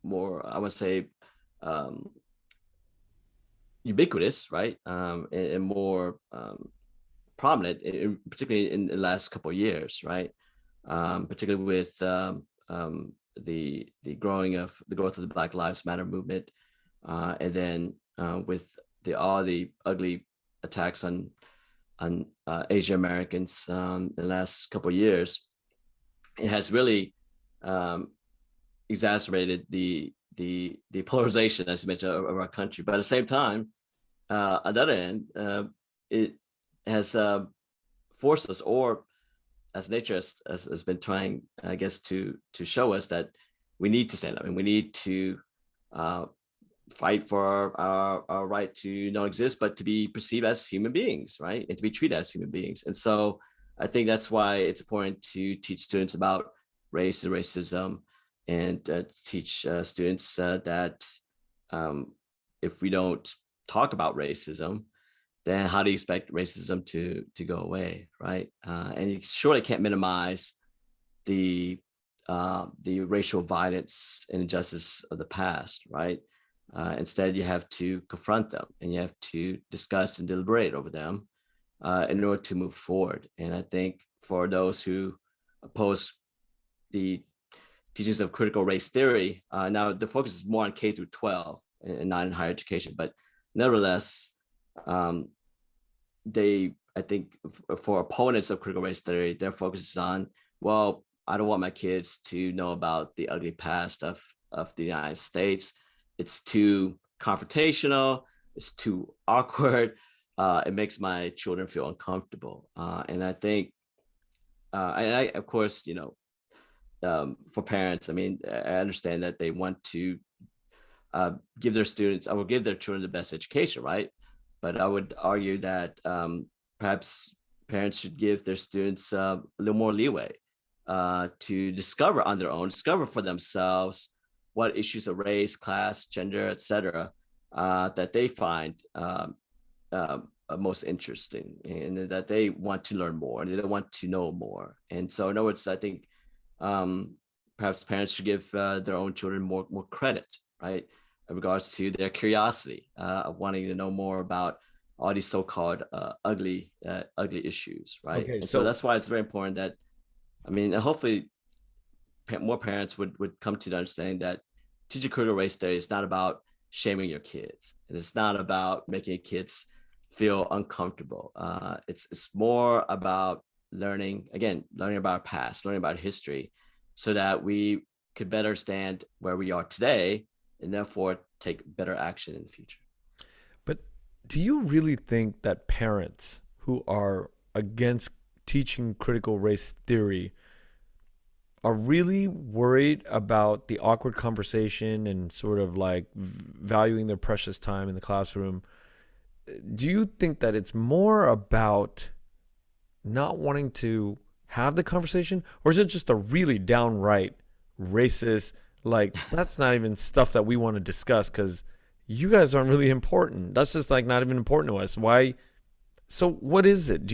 more, I would say, ubiquitous, right? And more prominent, particularly in the last couple of years, right? Particularly with the growth of the Black Lives Matter movement, and then with all the ugly attacks on Asian Americans in the last couple of years, it has really exacerbated the polarization, as you mentioned, of our country. But at the same time, on the other end, it has forced us, or as nature has been trying, I guess, to show us that we need to stand up and we need to uh, fight for our right to not exist, but to be perceived as human beings, right? And to be treated as human beings. And so I think that's why it's important to teach students about race and racism, and teach students that um, if we don't talk about racism, then how do you expect racism to go away, right? And you surely can't minimize the racial violence and injustice of the past, right? Instead, you have to confront them and you have to discuss and deliberate over them in order to move forward. And I think for those who oppose the teachings of critical race theory, now the focus is more on K through 12 and not in higher education, but nevertheless, um, I think for opponents of critical race theory, their focus is on, well, I don't want my kids to know about the ugly past of the United States. It's too confrontational. It's too awkward. It makes my children feel uncomfortable. And I think, of course, for parents, I mean, I understand that they want to give their students, I will give their children the best education, right? But I would argue that perhaps parents should give their students a little more leeway to discover on their own, discover for themselves what issues of race, class, gender, etc., that they find most interesting, and that they want to learn more and they want to know more. And so, in other words, I think perhaps parents should give their own children more credit, right, in regards to their curiosity of wanting to know more about all these so-called ugly issues, right? Okay, And so so that's why it's very important that, I mean, hopefully more parents would come to the understanding that teaching critical race theory is not about shaming your kids. And it's not about making kids feel uncomfortable. It's more about learning about our past, learning about history, so that we could better understand where we are today and therefore take better action in the future. but do you really think that parents who are against teaching critical race theory are really worried about the awkward conversation and sort of like valuing their precious time in the classroom? Do you think that it's more about not wanting to have the conversation, or is it just a really downright racist, like that's not even stuff that we want to discuss because you guys aren't really important, that's just like not even important to us? Why? So what is it?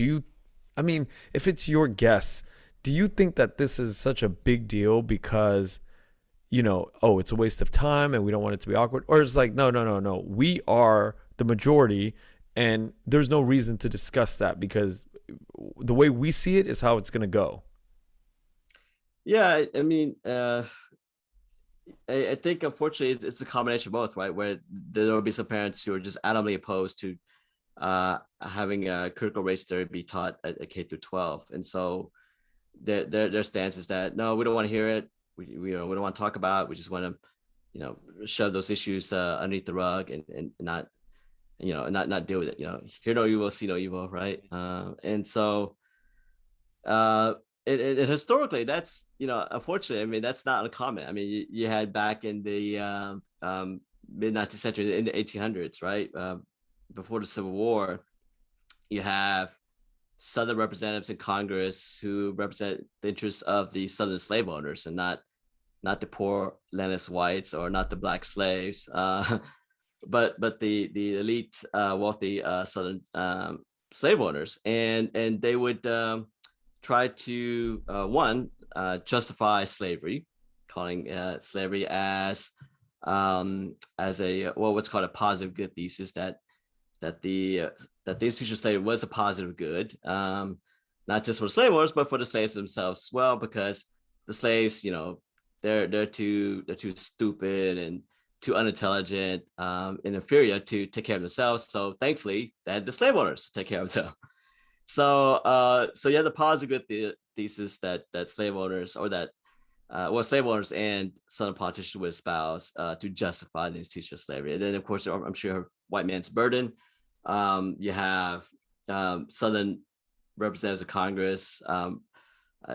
I mean, if it's your guess, do you think that this is such a big deal because, oh, it's a waste of time and we don't want it to be awkward? Or it's like, no. We are the majority and there's no reason to discuss that because the way we see it is how it's going to go. Yeah, I mean, I think unfortunately it's a combination of both, right? Where there will be some parents who are just adamantly opposed to having a critical race theory be taught at K through 12, and so their stance is that no, we don't want to hear it. We don't want to talk about it. We just want to shove those issues underneath the rug and not not deal with it. Hear no evil, see no evil, right? And so it historically, that's unfortunately, I mean, that's not uncommon. I mean, you had back in the mid 19th century, in the 1800s, right, before the Civil War, you have Southern representatives in Congress who represent the interests of the Southern slave owners and not the poor landless whites or not the black slaves, but the elite, wealthy Southern slave owners, and they would try to justify slavery, calling slavery as a what's called a positive good thesis, that the institution of slavery was a positive good, not just for the slave owners but for the slaves themselves as well, because the slaves, they're too stupid and too unintelligent and inferior to take care of themselves. So thankfully, they had the slave owners to take care of them. So yeah, the positive thesis that slave owners, or that slave owners and Southern politicians would espouse to justify the institution of slavery. And then, of course, I'm sure you have white man's burden, You have Southern representatives of Congress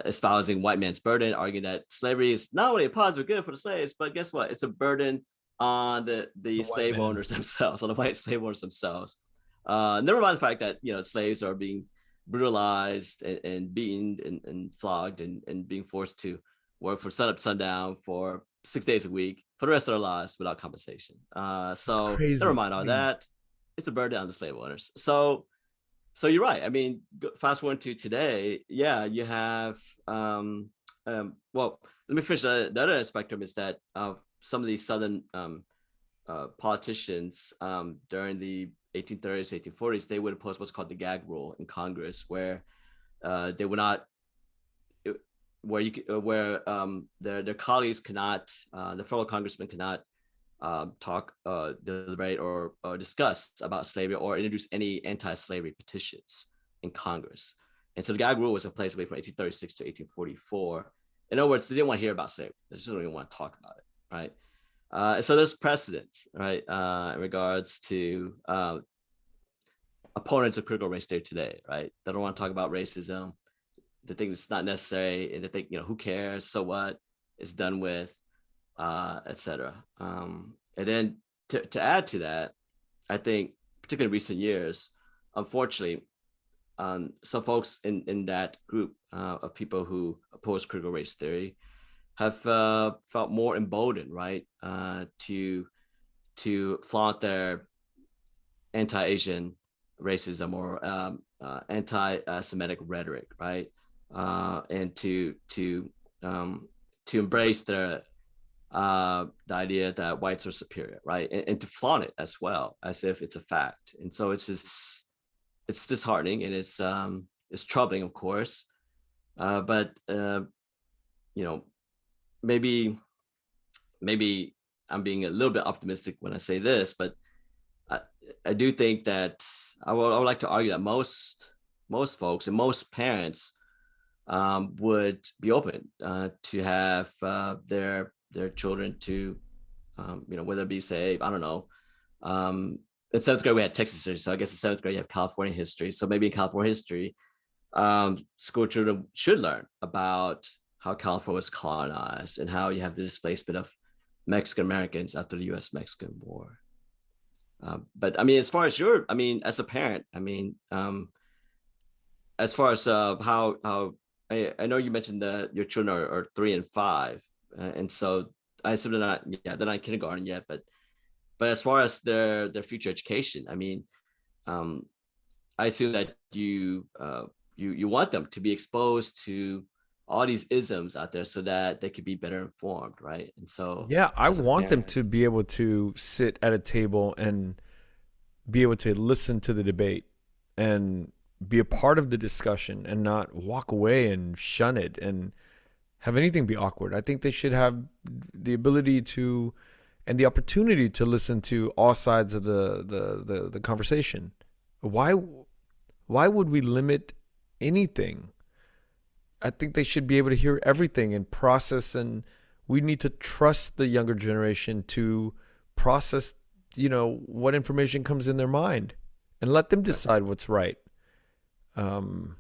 espousing white man's burden, arguing that slavery is not only a positive good for the slaves, but guess what? It's a burden on the white slave man. owners themselves, on the white slave owners themselves. Never mind the fact that slaves are being brutalized and beaten and flogged and being forced to work from sun up to sundown for 6 days a week for the rest of their lives without compensation. It's So never crazy. mind I all mean, that. It's a burden on the slave owners. So you're right. I mean, fast forward to today, yeah, you have well, let me finish the other spectrum is that some of these southern politicians during the 1830s, 1840s, they would oppose what's called the gag rule in Congress, where they would not, where their colleagues cannot, the fellow congressmen cannot talk, deliberate, or discuss about slavery or introduce any anti-slavery petitions in Congress. And so the gag rule was in place from 1836 to 1844. In other words, they didn't want to hear about slavery. They just don't even want to talk about it, right? And so there's precedent, right, in regards to opponents of critical race theory today, right? They don't want to talk about racism. They think it's not necessary, and they think, who cares? So what? It's done with, etc. And then to add to that, I think, particularly in recent years, unfortunately, some folks in that group of people who oppose critical race theory have felt more emboldened, right, to flaunt their anti-Asian racism or anti-Semitic rhetoric, right, and to embrace the idea that whites are superior, right, and to flaunt it as well as if it's a fact. And so it's disheartening, and it's troubling, of course, but maybe maybe I'm being a little bit optimistic when I say this, but I, I do think that I would like to argue that most folks and most parents would be open to have their children to, whether it be, say, I don't know, in seventh grade we had Texas history, so I guess in seventh grade you have California history. So maybe in California history, school children should learn about how California was colonized and how you have the displacement of Mexican Americans after the U.S.-Mexican War. But I mean, as far as as a parent, as far as how I know you mentioned that your children are 3 and 5, and so I assume they're not in kindergarten yet, but as far as their future education, um, I assume that you want them to be exposed to all these isms out there so that they could be better informed, right? And so yeah, I as a want them parent, to be able to sit at a table and be able to listen to the debate and be a part of the discussion and not walk away and shun it and have anything be awkward. I think they should have the ability to and the opportunity to listen to all sides of the conversation. Why why would we limit anything? I think they should be able to hear everything and process, and we need to trust the younger generation to process, what information comes in their mind and let them right. decide what's right. Um,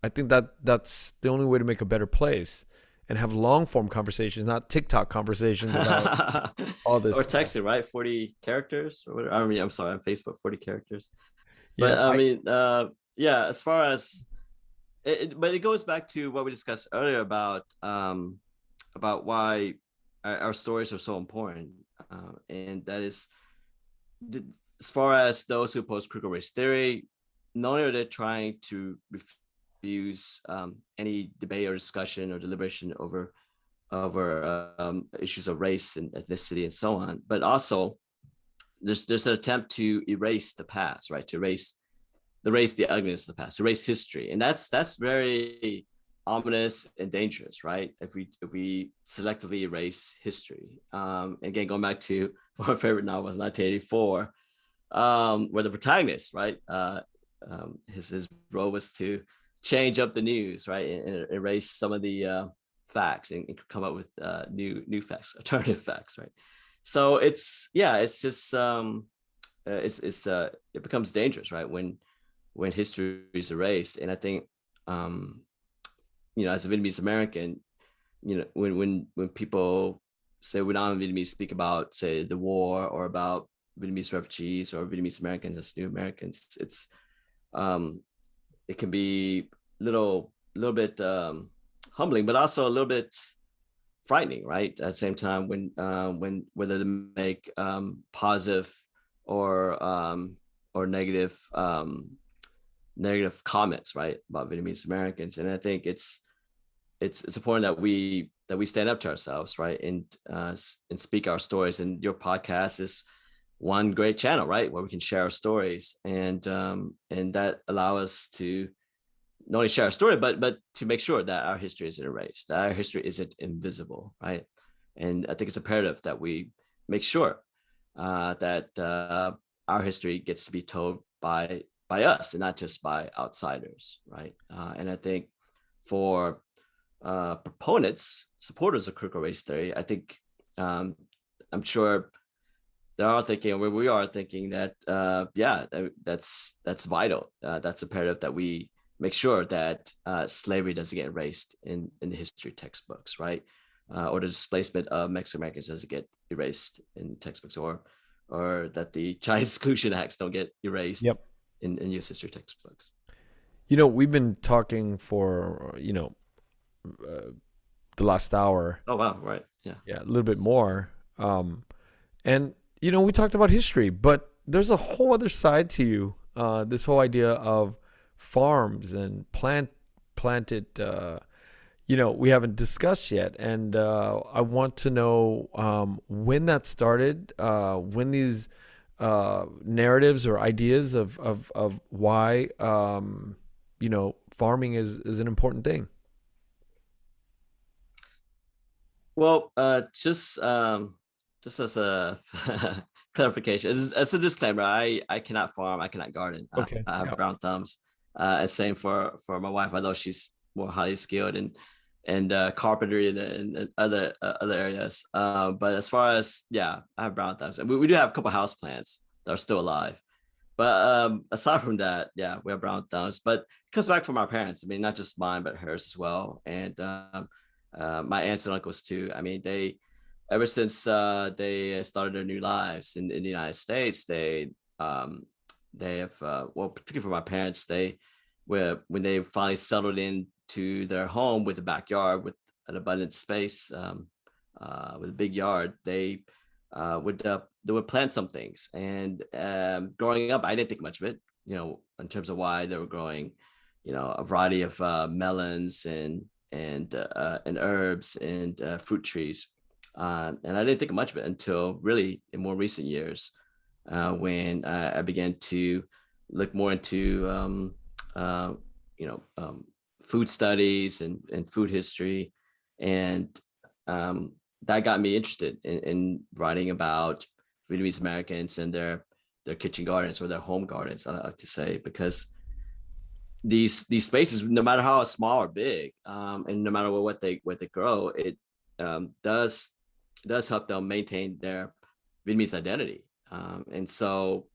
I think that's the only way to make a better place and have long form conversations, not TikTok conversations about all this Or stuff. texting, right? 40 characters or whatever. I'm sorry, on Facebook, 40 characters. But Yeah, I yeah, as far as but it goes back to what we discussed earlier about why our stories are so important, and that is, as far as those who oppose critical race theory, not only are they trying to refuse any debate or discussion or deliberation over issues of race and ethnicity and so on, but also there's an attempt to erase the past, right? To erase the ugliness of the past, erase history, and that's very ominous and dangerous, right? If we selectively erase history. Again, going back to one of my favorite novels, 1984, where the protagonist, right, his role was to change up the news, right, and erase some of the facts and come up with new facts, alternative facts, right? So it's just it becomes dangerous, right? When history is erased. And I think, as a Vietnamese American, when people say we're not Vietnamese speak about, say, the war or about Vietnamese refugees or Vietnamese Americans as new Americans, it can be little bit humbling, but also a little bit frightening, right? At the same time, when whether to make positive or negative comments, right, about Vietnamese Americans. And I think it's important that we stand up to ourselves, right, and speak our stories. And your podcast is one great channel, right, where we can share our stories, and that allow us to not only share our story, but to make sure that our history isn't erased, that our history isn't invisible, right? And I think it's imperative that we make sure that our history gets to be told by us and not just by outsiders, right? And I think for supporters of critical race theory, I think I'm sure they are thinking, we are thinking that that's vital. That's imperative that we make sure that slavery doesn't get erased in the history textbooks, right? Or the displacement of Mexican Americans doesn't get erased in textbooks, or that the Chinese exclusion acts don't get erased Yep. in U.S. history textbooks. We've been talking for the last hour. Oh wow, right, yeah, a little bit more. And we talked about history, but there's a whole other side to you. This whole idea of farms and planted. We haven't discussed yet, and I want to know when that started, when these narratives or ideas of why farming is an important thing. Well, just as a clarification, as a disclaimer, I cannot farm, I cannot garden. Okay. I have brown thumbs. And same for my wife. I know she's more highly skilled and carpentry and other areas. But as far as, I have brown thumbs, and we do have a couple house plants that are still alive. But aside from that, we have brown thumbs. But it comes back from our parents. I mean, not just mine, but hers as well. And my aunts and uncles too. I mean, ever since they started their new lives in the United States, they have particularly for my parents, when they finally settled into their home with a backyard with an abundant space, with a big yard, they would plant some things. And growing up, I didn't think much of it, in terms of why they were growing, a variety of melons and herbs and fruit trees. And I didn't think much of it until really in more recent years, when I began to look more into food studies and food history, and that got me interested in writing about Vietnamese Americans and their kitchen gardens, or their home gardens, I like to say, because these spaces, no matter how small or big, and no matter what they grow, it does help them maintain their Vietnamese identity. And so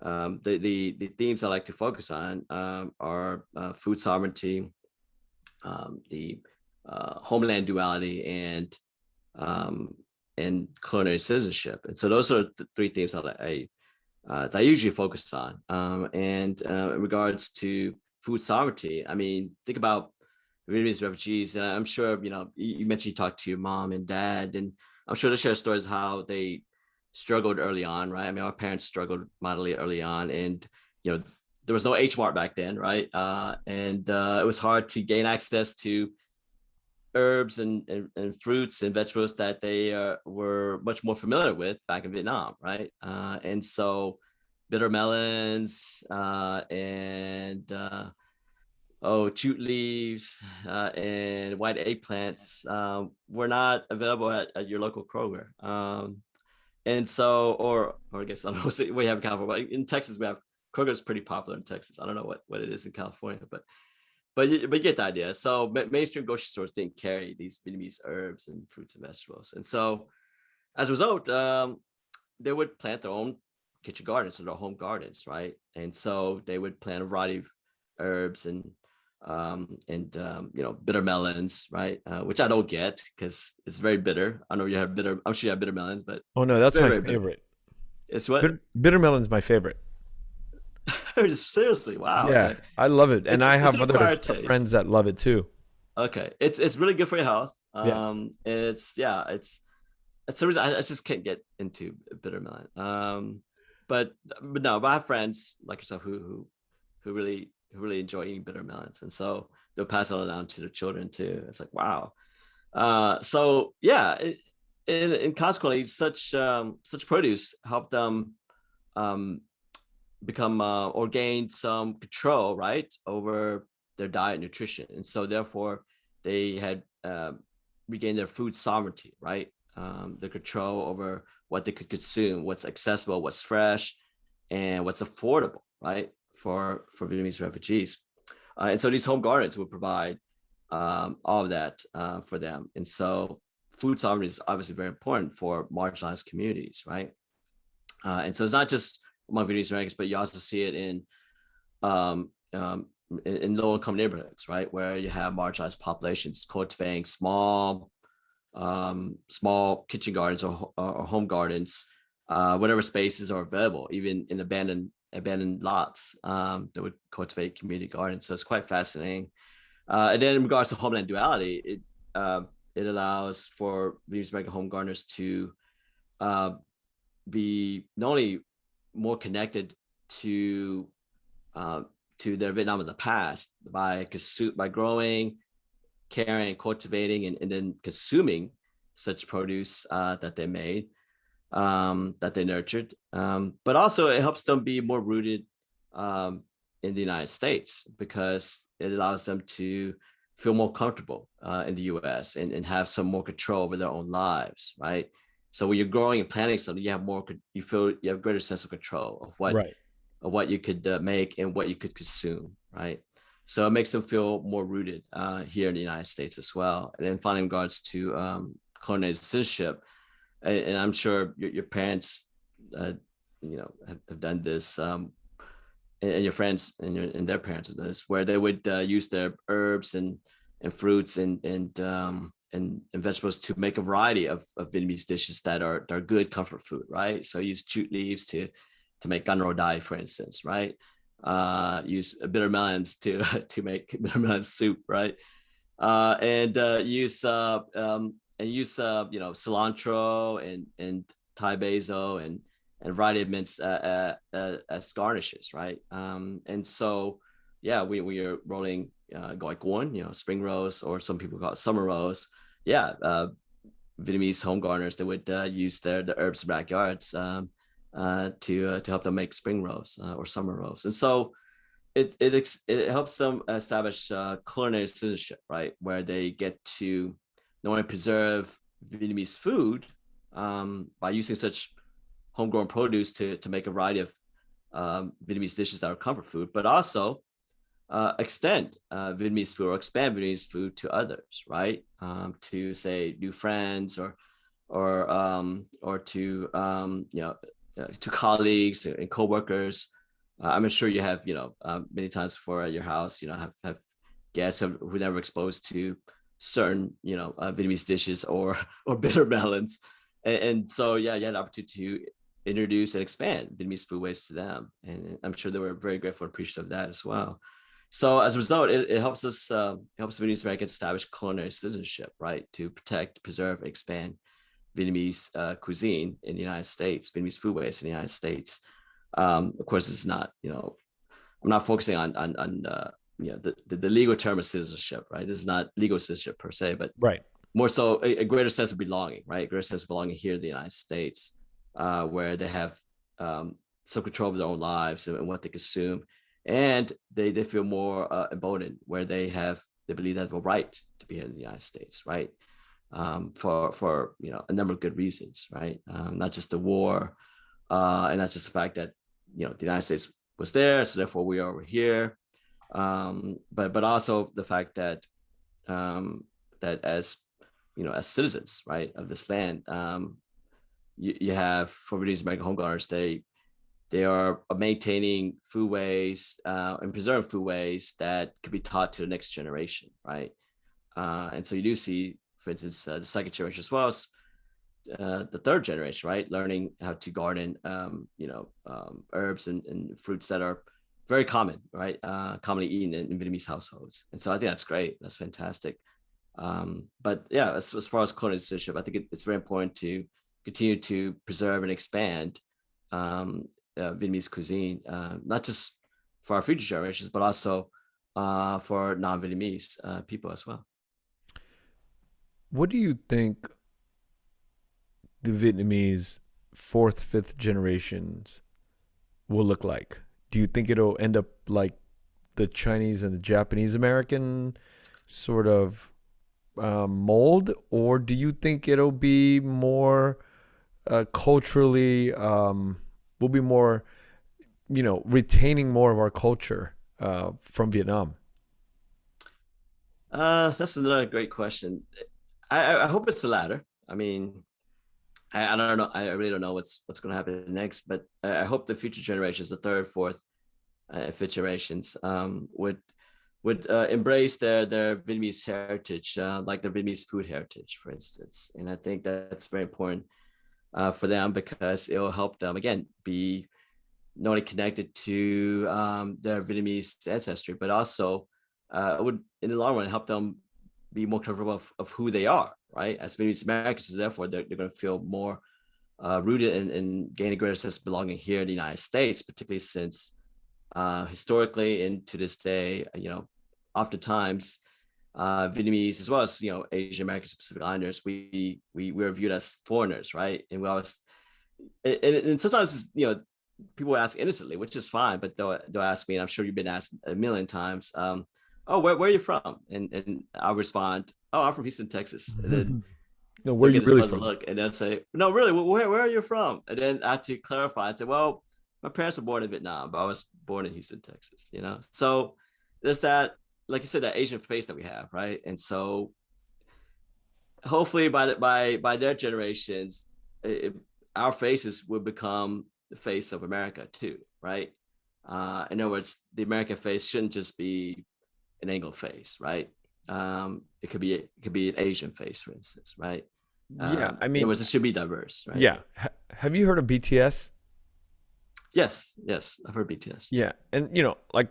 the themes I like to focus on are food sovereignty, the homeland duality, and culinary citizenship. And so those are the three themes that I usually focus on. And in regards to food sovereignty, I mean, think about Vietnamese refugees. And I'm sure, you mentioned you talked to your mom and dad, and I'm sure they share stories of how they struggled early on, right? I mean, our parents struggled mightily early on, and, there was no H Mart back then, right? And it was hard to gain access to herbs and fruits and vegetables that they were much more familiar with back in Vietnam, right? And so bitter melons and jute leaves and white eggplants were not available at your local Kroger. And so, or I guess I don't know what we have in California, but in Texas we have Kroger is pretty popular in Texas. I don't know what it is in California, but you get the idea. So mainstream grocery stores didn't carry these Vietnamese herbs and fruits and vegetables, and so as a result, they would plant their own kitchen gardens or their home gardens, right? And so they would plant a variety of herbs and bitter melons, right? Which I don't get because it's very bitter. I know you have bitter. I'm sure you have bitter melons, but Oh no, it's that's very my very bitter. favorite. It's what? Bitter melon's my favorite. Seriously, wow. Yeah, Okay, I love it, and I it's have an other acquired taste. friends that love it too. Okay, it's really good for your health. Yeah. It's yeah, it's the reason I just can't get into bitter melon. But I have friends like yourself who really enjoy eating bitter melons, and so they'll pass it on down to their children too. It's like wow. So yeah, and consequently, such produce helped them um, become or gain some control, right, over their diet and nutrition, and so therefore they had regained their food sovereignty, right? The control over what they could consume, what's accessible, what's fresh, and what's affordable, right, for Vietnamese refugees. And so these home gardens would provide all of that for them. And so food sovereignty is obviously very important for marginalized communities, right? And so it's not just among Vietnamese Americans, but you also see it um, um, in low-income neighborhoods, right, where you have marginalized populations cultivating small kitchen gardens or home gardens, whatever spaces are available, even in abandoned lots that would cultivate community gardens. So it's quite fascinating. And then in regards to homeland duality, it allows for Vietnamese American home gardeners to uh, be not only more connected to uh, to their Vietnam of the past by growing, caring, cultivating, and then consuming such produce that they made, that they nurtured. But also, it helps them be more rooted in the United States because it allows them to feel more comfortable in the U.S. and have some more control over their own lives, right? So when you're growing and planting something, you have greater sense of control Right. of what you could make and what you could consume, right? So it makes them feel more rooted here in the United States as well. And then finally, in regards to colonial citizenship, and I'm sure your parents, have done this, and your friends and their parents have done this, where they would use their herbs and fruits and vegetables to make a variety of Vietnamese dishes that are good comfort food, right? So use jute leaves to make gan rau dai, for instance, right? Use bitter melons to make bitter melon soup, right? Cilantro and Thai basil and a variety of mints as garnishes, right? And so yeah, we are rolling gỏi cuốn, spring rose, or some people call it summer rose. Yeah, Vietnamese home gardeners, they would use the herbs in backyards to help them make spring rose or summer rose. And so it helps them establish culinary citizenship, right, where they get to not only preserve Vietnamese food by using such homegrown produce to make a variety of Vietnamese dishes that are comfort food, but also extend Vietnamese food or expand Vietnamese food to others, right? To say new friends or to colleagues and coworkers. I'm sure you have many times before at your house have guests who never exposed to certain Vietnamese dishes or or bitter melons, and so yeah, you had the opportunity to introduce and expand Vietnamese food ways to them, and I'm sure they were very grateful and appreciative of that as well. So as a result, it helps us helps Vietnamese Americans establish culinary citizenship, right, to protect, preserve, and expand Vietnamese cuisine in the United States, Vietnamese food ways in the United States. Of course, it's not, I'm not focusing on the legal term of citizenship, right? This is not legal citizenship per se, but Right. more so a greater sense of belonging, right? A greater sense of belonging here in the United States, where they have some control of their own lives and what they consume, and they feel more emboldened, where they believe they have a right to be here in the United States, right? For a number of good reasons, right? Not just the war, and not just the fact that the United States was there, so therefore we are over here, but also the fact that that as citizens, right, of this land, you have for Vietnamese American home gardeners, they are maintaining foodways and preserving foodways that could be taught to the next generation, right? And so you do see, for instance, the second generation as well as the third generation, right? Learning how to garden, herbs and fruits that are very common, right? Commonly eaten in Vietnamese households. And so I think that's great. That's fantastic. But yeah, as far as culinary citizenship, I think it's very important to continue to preserve and expand Vietnamese cuisine, not just for our future generations, but also for non-Vietnamese people as well. What do you think the Vietnamese fourth, fifth generations will look like? Do you think it'll end up like the Chinese and the Japanese American sort of mold, or do you think it'll be more culturally, we'll be more, retaining more of our culture from Vietnam? That's another great question. I hope it's the latter. I mean, I don't know. I really don't know what's going to happen next, but I hope the future generations, the third, fourth, fifth generations, would embrace their Vietnamese heritage, like their Vietnamese food heritage, for instance. And I think that's very important for them, because it will help them again be not only connected to their Vietnamese ancestry, but also it would in the long run help them be more comfortable of who they are, right? As Vietnamese Americans, so therefore they're going to feel more rooted and gain a greater sense of belonging here in the United States, particularly since historically and to this day, oftentimes Vietnamese as well as Asian American Pacific Islanders, we're viewed as foreigners, right? And we always and sometimes people ask innocently, which is fine, but they'll ask me, and I'm sure you've been asked a million times, oh, where are you from? And I'll respond, oh, I'm from Houston, Texas. And then no, where are you really from? Look, and they'll say, no, really, where are you from? And then I have to clarify and say, well, my parents were born in Vietnam, but I was born in Houston, Texas. So there's that, like you said, that Asian face that we have, right? And so hopefully by their generations, our faces will become the face of America too, right? In other words, the American face shouldn't just be an Anglo face, right? It could be an Asian face, for instance, right? Yeah, I mean, it should be diverse, right? Yeah. Have you heard of BTS? Yes, I've heard BTS. Yeah, and like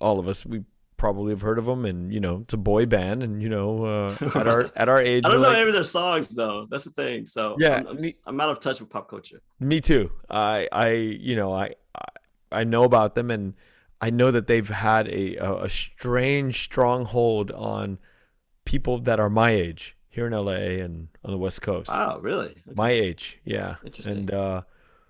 all of us, we probably have heard of them, and it's a boy band, and at our age, I don't know any of their songs though. That's the thing. So yeah, I'm out of touch with pop culture. Me too. I know about them, and I know that they've had a strange stronghold on people that are my age here in LA and on the West Coast. Wow, really? Okay. My age, yeah. Interesting. And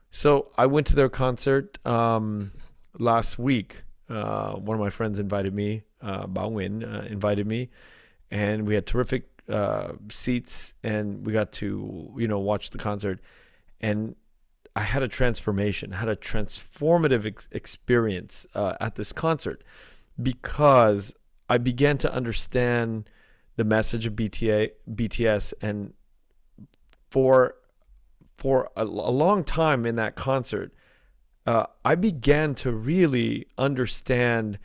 so I went to their concert last week. One of my friends invited me, Bao Nguyen invited me, and we had terrific seats, and we got to watch the concert, and I had a transformation, had a transformative experience at this concert, because I began to understand the message of BTS, and for a long time in that concert, I began to really understand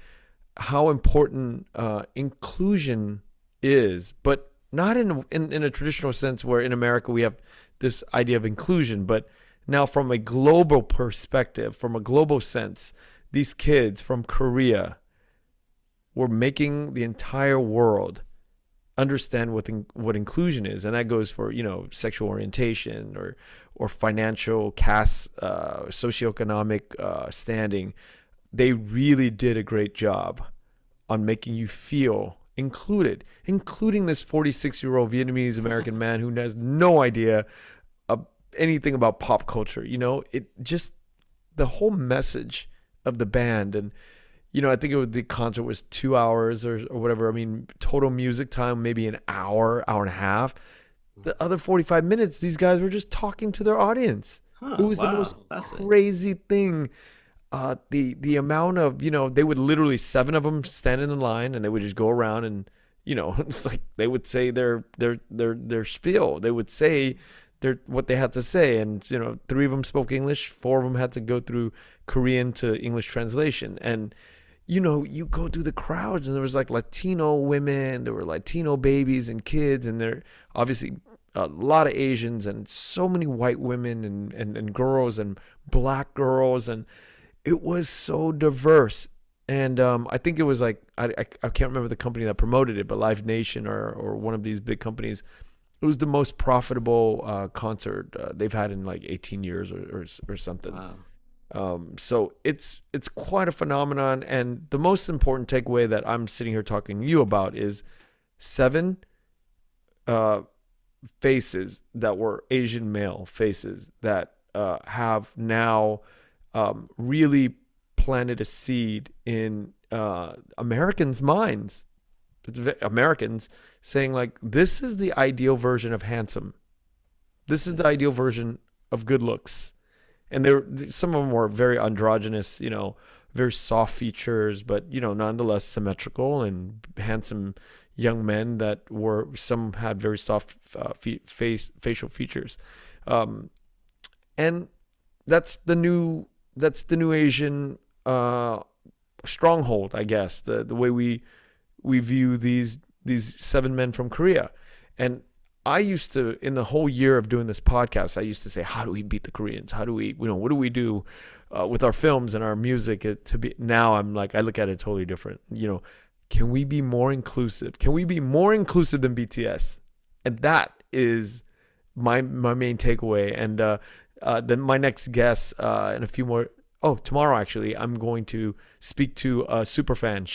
how important inclusion is, but not in a traditional sense where in America we have this idea of inclusion, but now from a global perspective, from a global sense, these kids from Korea were making the entire world understand what inclusion is, and that goes for sexual orientation or financial caste, socioeconomic standing. They really did a great job on making you feel included, including this 46-year-old Vietnamese American man who has no idea anything about pop culture. It just, the whole message of the band, and I think the concert was 2 hours or whatever. I mean, total music time, maybe an hour and a half. The other 45 minutes, these guys were just talking to their audience. It was the most crazy thing. The amount of, they would literally, 7 of them stand in the line, and they would just go around and, it's like they would say their spiel. They would say what they had to say. And, 3 of them spoke English, 4 of them had to go through Korean to English translation. And, you go through the crowds, and there was like Latino women, there were Latino babies and kids, and there obviously a lot of Asians, and so many white women and girls and black girls. And it was so diverse. And I think it was like, I can't remember the company that promoted it, but Live Nation or one of these big companies, it was the most profitable concert they've had in like 18 years or something. Wow. So it's quite a phenomenon. And the most important takeaway that I'm sitting here talking to you about is 7 faces that were Asian male faces that have now really planted a seed in Americans' minds. Americans saying like, this is the ideal version of handsome. This is the ideal version of good looks. And some of them were very androgynous, very soft features, but, nonetheless symmetrical and handsome young men that some had very soft facial features. And that's the new Asian stronghold, I guess, the way we view these 7 men from Korea. And I used to, in the whole year of doing this podcast, I used to say, how do we beat the Koreans? How do we, what do we do with our films and our music to be? Now I'm like, I look at it totally different. Can we be more inclusive? Can we be more inclusive than BTS? And that is my main takeaway. And then my next guest and a few more. Oh, tomorrow actually, I'm going to speak to a super fan.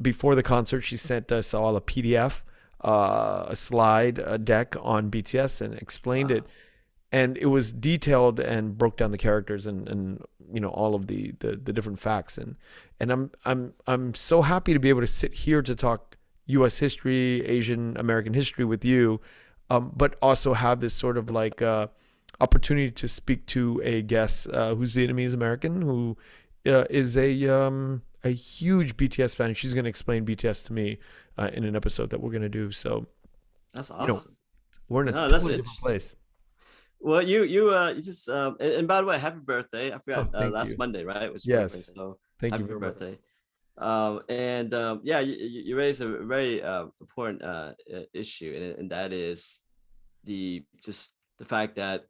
Before the concert, she sent us all a PDF, a slide deck on BTS, and explained it. And it was detailed and broke down the characters and all of the different facts. And I'm so happy to be able to sit here to talk U.S. history, Asian American history with you, but also have this sort of like opportunity to speak to a guest who's Vietnamese American, who is a huge BTS fan. She's going to explain BTS to me in an episode that we're going to do. So that's awesome. We're in a totally different place. Well, you just and by the way, happy birthday! I forgot last Monday, right? It was your birthday, so thank you for birthday. Yeah, you raised a very important issue, and that is the fact that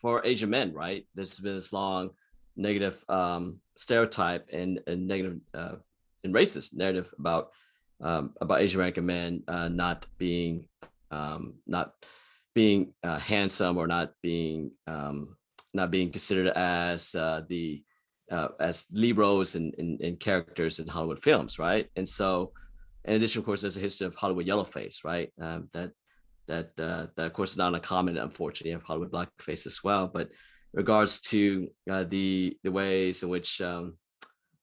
for Asian men, right, there's been this long negative stereotype and negative and racist narrative about Asian American men not being handsome, or not being considered as as lead roles in characters in Hollywood films, right? And so, in addition, of course, there's a history of Hollywood yellowface, right? That of course is not uncommon, unfortunately, of Hollywood blackface as well. But regards to the ways in which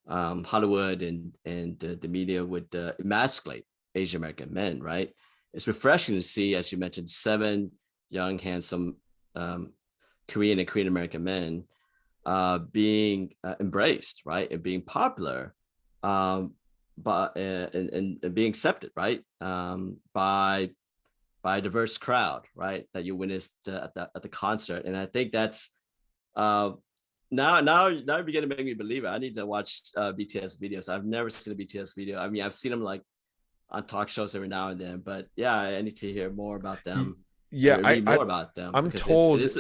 Hollywood and the media would emasculate Asian American men, right? It's refreshing to see, as you mentioned, 7 young, handsome Korean and Korean American men being embraced, right, and being popular, but and being accepted, right, by a diverse crowd, right, that you witnessed at the concert. And I think that's now you're beginning to make me believe it. I need to watch BTS videos. I've never seen a BTS video. I mean, I've seen them like on talk shows every now and then, but yeah, I need to hear more about them. Yeah, read more about them. I'm told it's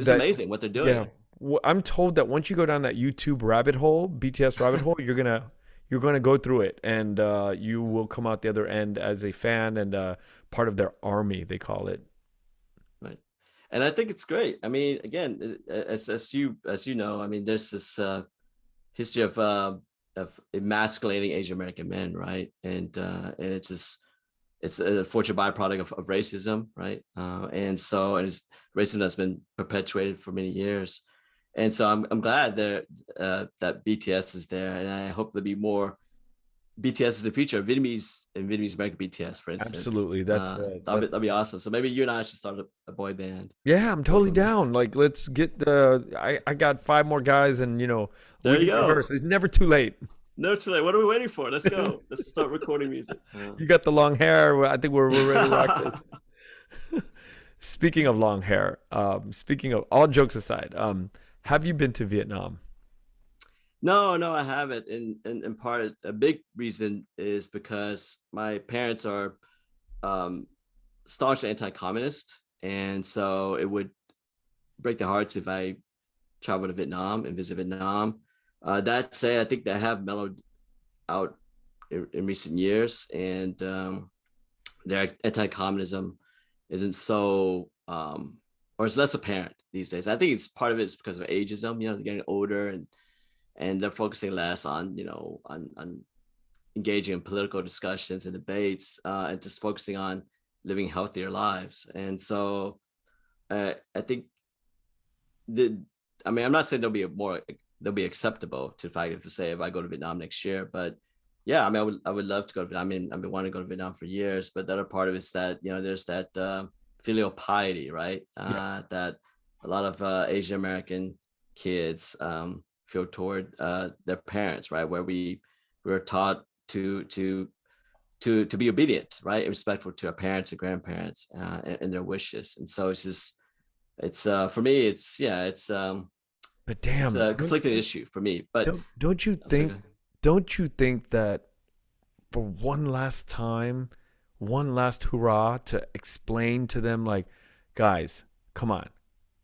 amazing what they're doing. Yeah, I'm told that once you go down that YouTube rabbit hole, BTS rabbit hole, you're gonna go through it, and you will come out the other end as a fan and part of their army, they call it. Right, and I think it's great. I mean, again, as you know, I mean, there's this history of emasculating Asian American men, right? And it's a unfortunate byproduct of racism, right? And it's racism that's been perpetuated for many years. And so I'm glad that BTS is there, and I hope there'll be more BTS in the future, Vietnamese and Vietnamese American BTS, for instance. Absolutely, that'll be awesome. So maybe you and I should start a boy band. Yeah, I'm totally down. Like, let's get I got 5 more guys, and there you go. Rehearse. It's never too late. Never too late. What are we waiting for? Let's go. Let's start recording music. You got the long hair. I think we're ready to rock this. Speaking of long hair, speaking of all jokes aside, have you been to Vietnam? No, no, I haven't. And part a big reason is because my parents are um, staunch anti-communist, and so it would break their hearts if I travel to Vietnam and visit Vietnam. That said, I think they have mellowed out in recent years, and their anti-communism isn't so or it's less apparent these days. I think it's part of it is because of ageism. You know, they're getting older, and they're focusing less on on engaging in political discussions and debates, and just focusing on living healthier lives. And so I think the I mean, I'm not saying they'll be acceptable to the fact if say if I go to Vietnam next year, but yeah, I mean, I would love to go to Vietnam. I mean, I've been wanting to go to Vietnam for years, but the other part of it is that there's that filial piety, right? Yeah. That a lot of Asian American kids feel toward their parents, right? Where we were taught to be obedient, right, and respectful to our parents and grandparents and their wishes. And so it's for me, But it's damn, a conflicting issue for me. But don't you I'm think sorry. that for one last time, one last hurrah to explain to them, like, guys, come on,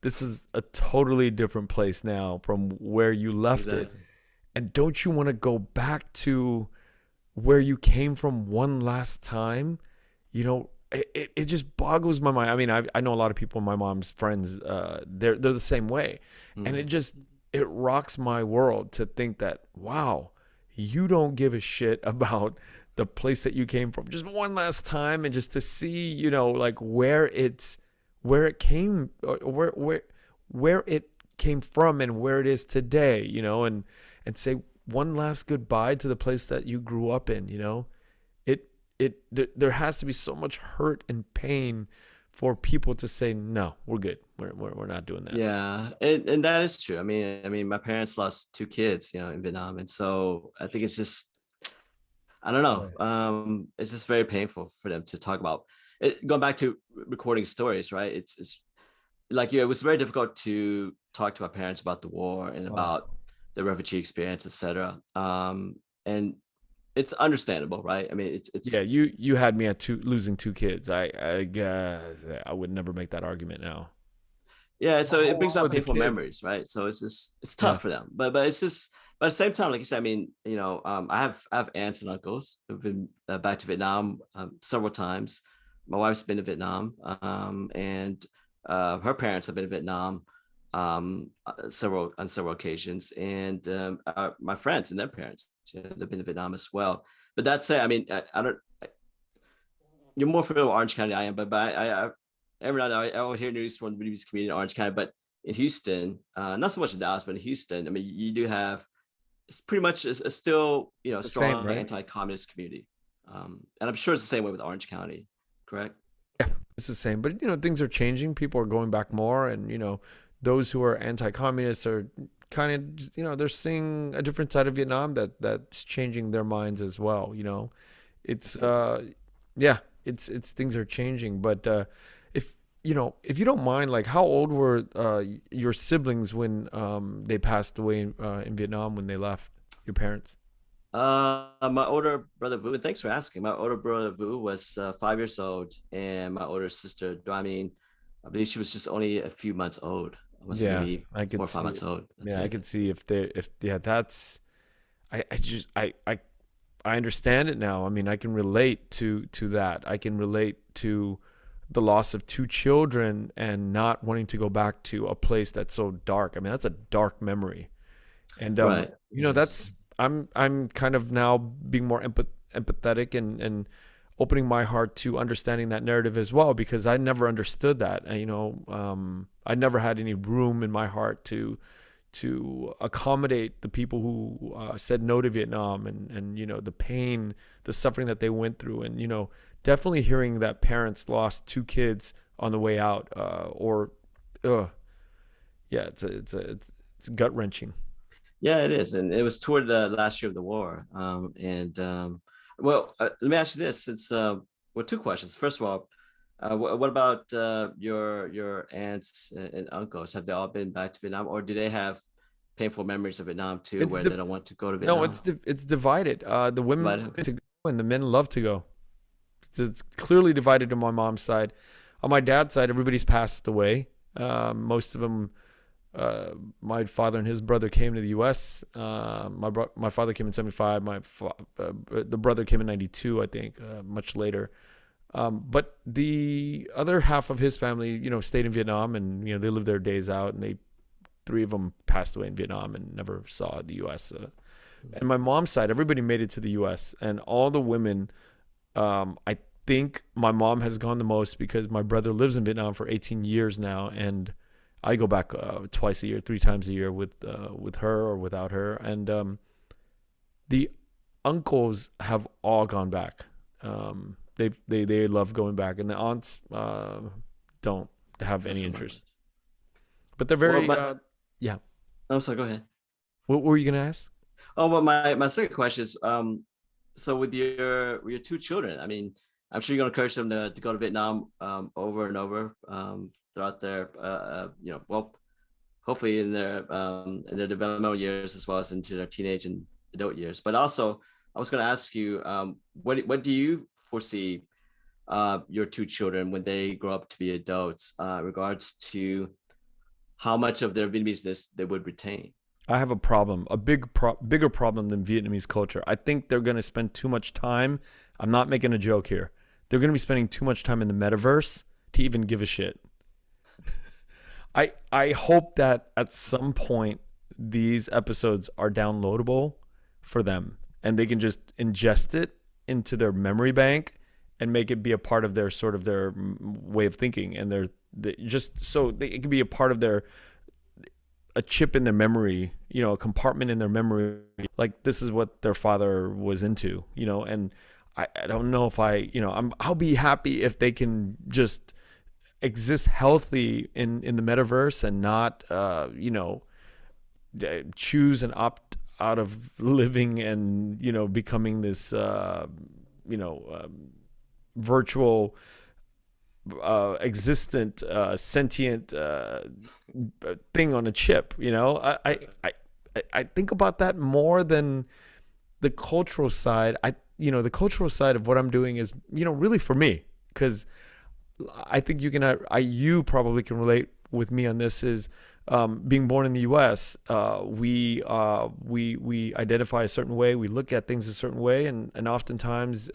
this is a totally different place now from where you left it, Exactly. and don't you want to go back to where you came from one last time? It just boggles my mind. I mean, I know a lot of people, my mom's friends, they're the same way, and Mm. it rocks my world to think that, wow, you don't give a shit about the place that you came from just one last time, and just to see, like, where it came, or where it came from, and where it is today, and say one last goodbye to the place that you grew up in. There has to be so much hurt and pain for people to say, no, we're good, we're not doing that. Yeah, and that is true. I mean, my parents lost two kids, in Vietnam, and so I think it's just I don't know. Right. It's just very painful for them to talk about it. Going back to recording stories, right? It's like it was very difficult to talk to my parents about the war and Wow. about the refugee experience, etc. And it's understandable, right? I mean, Yeah, it's you had me at losing two kids. I guess I would never make that argument now. yeah. So How it brings old were back the painful kids? memories, right? So it's Yeah. tough for them, but it's just but at the same time, like you said, I mean, I have aunts and uncles who've been back to Vietnam several times. My wife's been to Vietnam, and her parents have been to Vietnam several occasions, and my friends and their parents, they've been to Vietnam as well. But that said, I mean, I don't. You're more familiar with Orange County than I am, but I every now and then I will hear news from the Vietnamese community in Orange County, but in Houston, not so much in Dallas, but in Houston, I mean, you do have it's pretty much a still The same, strong right? anti-communist community, and I'm sure it's the same way with Orange County, correct? Yeah, it's the same. But things are changing. People are going back more, and those who are anti-communists are kind of they're seeing a different side of Vietnam that's changing their minds as well. It's yeah, it's things are changing. But if if you don't mind, like, how old were your siblings when they passed away in Vietnam, when they left, your parents? My older brother Vu, and thanks for asking. My older brother Vu was 5 years old, and my older sister Dramine, I believe she was just only a few months old. I must say Yeah, maybe I four could or five see. months old. That's Yeah, I it. could see if they if yeah, that's I just I understand it now. I mean, I can relate to that. I can relate to the loss of two children and not wanting to go back to a place that's so dark. I mean, that's a dark memory. And Right. Yes. that's I'm kind of now being more empathetic, and opening my heart to understanding that narrative as well, because I never understood that. And, I never had any room in my heart to accommodate the people who said no to Vietnam, and the pain, the suffering that they went through, and definitely hearing that parents lost two kids on the way out, or yeah, it's gut wrenching. Yeah, it is, and it was toward the last year of the war. And well, let me ask you this: it's well, two questions. First of all, What about your aunts and uncles? Have they all been back to Vietnam, or do they have painful memories of Vietnam too, It's where di- they don't want to go to no, Vietnam? it's divided. The women But to go and the men love to go. It's clearly divided on my mom's side. On my dad's side, everybody's passed away. Most of them, uh, my father and his brother came to the U.S. My father came in '75. The brother came in '92, I think, much later. But the other half of his family, stayed in Vietnam, and they lived their days out. And three of them passed away in Vietnam and never saw the U.S. And my mom's side, everybody made it to the U.S. and all the women. I think my mom has gone the most because my brother lives in Vietnam for 18 years now, and I go back twice a year, three times a year with her or without her. And the uncles have all gone back. They love going back, and the aunts don't have any interest. But they're well, very yeah. I'm sorry. Go ahead. What were you gonna ask? Oh, well, my second question is, so with your two children, I mean, I'm sure you're gonna encourage them to go to Vietnam over and over throughout their well, hopefully in their developmental years as well as into their teenage and adult years. But also, I was gonna ask you, what do you foresee your two children when they grow up to be adults, regards to how much of their Vietnameseness they would retain? I have a problem, bigger problem than Vietnamese culture. I think they're going to spend too much time. I'm not making a joke here. They're going to be spending too much time in the metaverse to even give a shit. I hope that at some point these episodes are downloadable for them and they can just ingest it into their memory bank and make it be a part of their sort of their way of thinking and just so it can be a part of a chip in their memory, a compartment in their memory. Like this is what their father was into, and I don't know if I'll be happy if they can just exist healthy in the metaverse and not, choose and opt out of living and, becoming this, virtual existent sentient thing on a chip. I think about that more than the cultural side. The cultural side of what I'm doing is really for me, because I think you probably can relate with me on this. Is being born in the U.S., we identify a certain way, we look at things a certain way, and oftentimes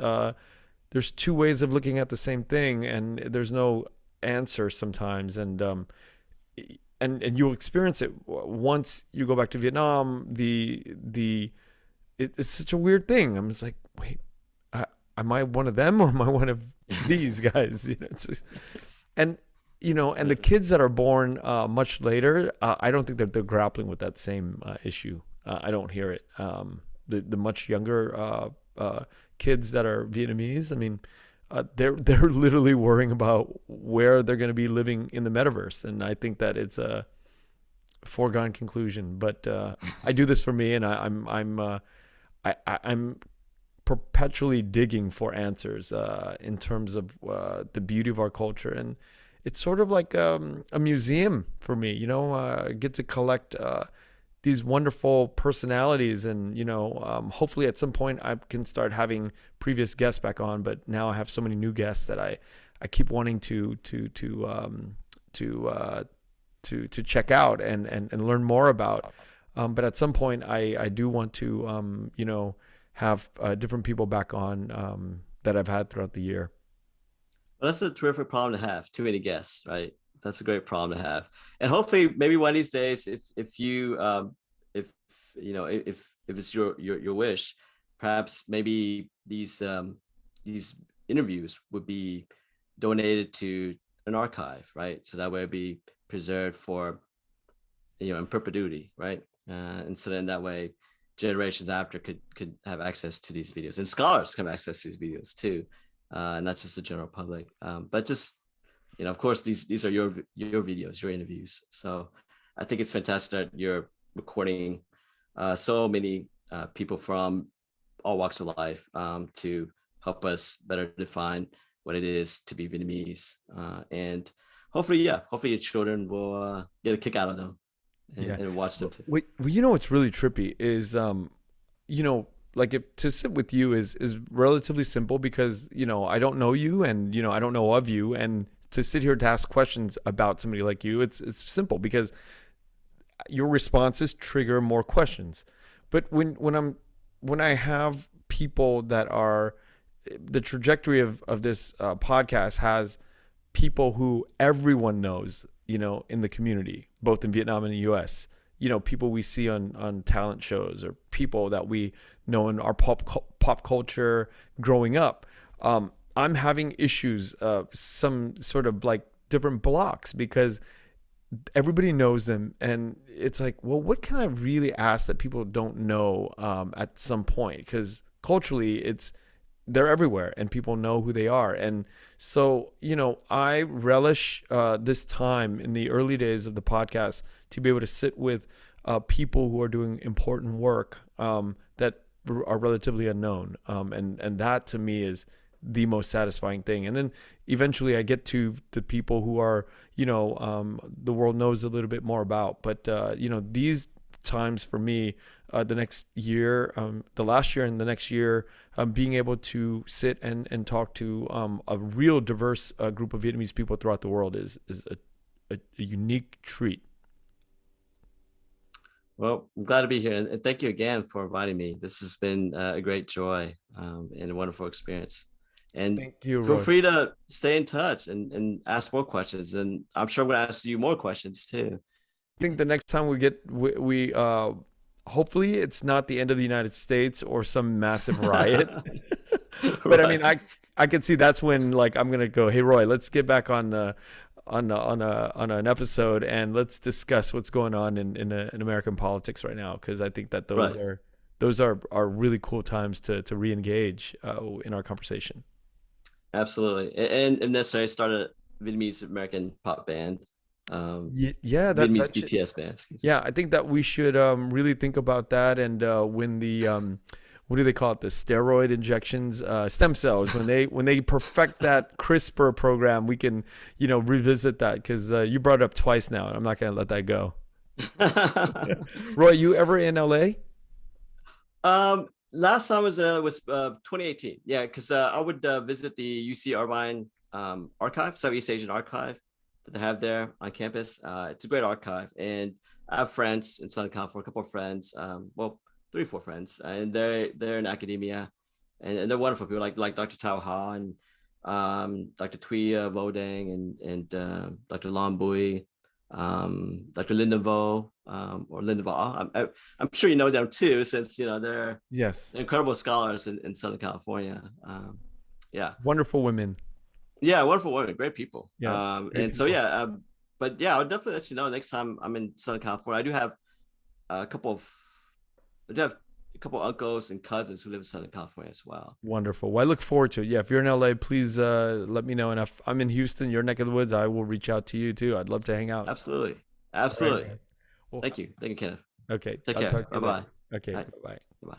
there's two ways of looking at the same thing, and there's no answer sometimes. And you'll experience it once you go back to Vietnam. It's such a weird thing. I'm just like, wait, am I one of them or am I one of these guys? And the kids that are born much later, I don't think that they're grappling with that same issue. I don't hear it. The much younger kids that are Vietnamese, I mean, they're literally worrying about where they're going to be living in the metaverse, and I think that it's a foregone conclusion. But I do this for me, and I'm perpetually digging for answers in terms of the beauty of our culture, and it's sort of like a museum for me. I get to collect these wonderful personalities, and hopefully at some point I can start having previous guests back on. But now I have so many new guests that I keep wanting to check out and learn more about. But at some point I do want to have different people back on that I've had throughout the year. Well, that's a terrific problem to have. Too many guests, right? That's a great problem to have. And hopefully, maybe one of these days, if you if if it's your wish, perhaps maybe these interviews would be donated to an archive, right? So that way it'd be preserved for in perpetuity, right? And so then that way generations after could have access to these videos, and scholars can have access to these videos too, and not just the general public. But just of course, these are your videos, your interviews. So I think it's fantastic that you're recording so many people from all walks of life to help us better define what it is to be Vietnamese. And hopefully, yeah, hopefully your children will get a kick out of them Yeah. and watch them too. You know what's really trippy is you know, like if to sit with you is relatively simple because, you know, I don't know you and, you know, I don't know of you, and to sit here to ask questions about somebody like you, it's simple because your responses trigger more questions. But when I have people that are the trajectory of this podcast has people who everyone knows, you know, in the community, both in Vietnam and the US, you know, people we see on talent shows or people that we know in our pop culture growing up. I'm having issues, some sort of like different blocks because everybody knows them, and it's like, well, what can I really ask that people don't know at some point? Because culturally, they're everywhere, and people know who they are. And so, you know, I relish this time in the early days of the podcast to be able to sit with people who are doing important work that are relatively unknown, and that to me is the most satisfying thing. And then eventually I get to the people who are, you know, the world knows a little bit more about. But, you know, these times for me, the next year, the last year and the next year, being able to sit and talk to a real diverse group of Vietnamese people throughout the world is a unique treat. Well, I'm glad to be here, and thank you again for inviting me. This has been a great joy and a wonderful experience. And Thank you, feel Roy. free to stay in touch and ask more questions. And I'm sure I'm going to ask you more questions too. I think the next time we hopefully it's not the end of the United States or some massive riot. But right. I mean, I could see that's when like I'm gonna go, hey Roy, let's get back on an episode and let's discuss what's going on in American politics right now, because I think that those are really cool times to re-engage in our conversation. Absolutely, and if necessary, start a Vietnamese American pop band. Yeah, Vietnamese BTS band. Yeah, I think that we should really think about that. And when the what do they call it? The steroid injections, stem cells. When they perfect that CRISPR program, we can, you know, revisit that, because you brought it up twice now, and I'm not gonna let that go. Roy, you ever in LA? Last time was 2018. Yeah, because I would visit the UC Irvine archive, Southeast Asian archive that they have there on campus. It's a great archive, and I have friends in Southern California, a couple of friends, well, 3 or 4 friends, and they're in academia, and they're wonderful people like Dr. Tao Ha and Dr. Thuy Vodang and Dr. Lam Bui, Dr. Linda Vo, or Linda Vo. I'm sure you know them too, since you know they're incredible scholars in Southern California. Yeah, wonderful women. Yeah, wonderful women, great people. Yeah, and people. So yeah, but yeah, I'll definitely let you know next time I'm in Southern California. I do have a couple uncles and cousins who live in Southern California as well. Wonderful. Well, I look forward to it. Yeah, if you're in LA, please let me know. And if I'm in Houston, your neck of the woods, I will reach out to you too. I'd love to hang out. Absolutely. Right. Well, thank you, Kenneth. Okay. Take care. Bye bye. Okay. Right. Bye bye. Bye.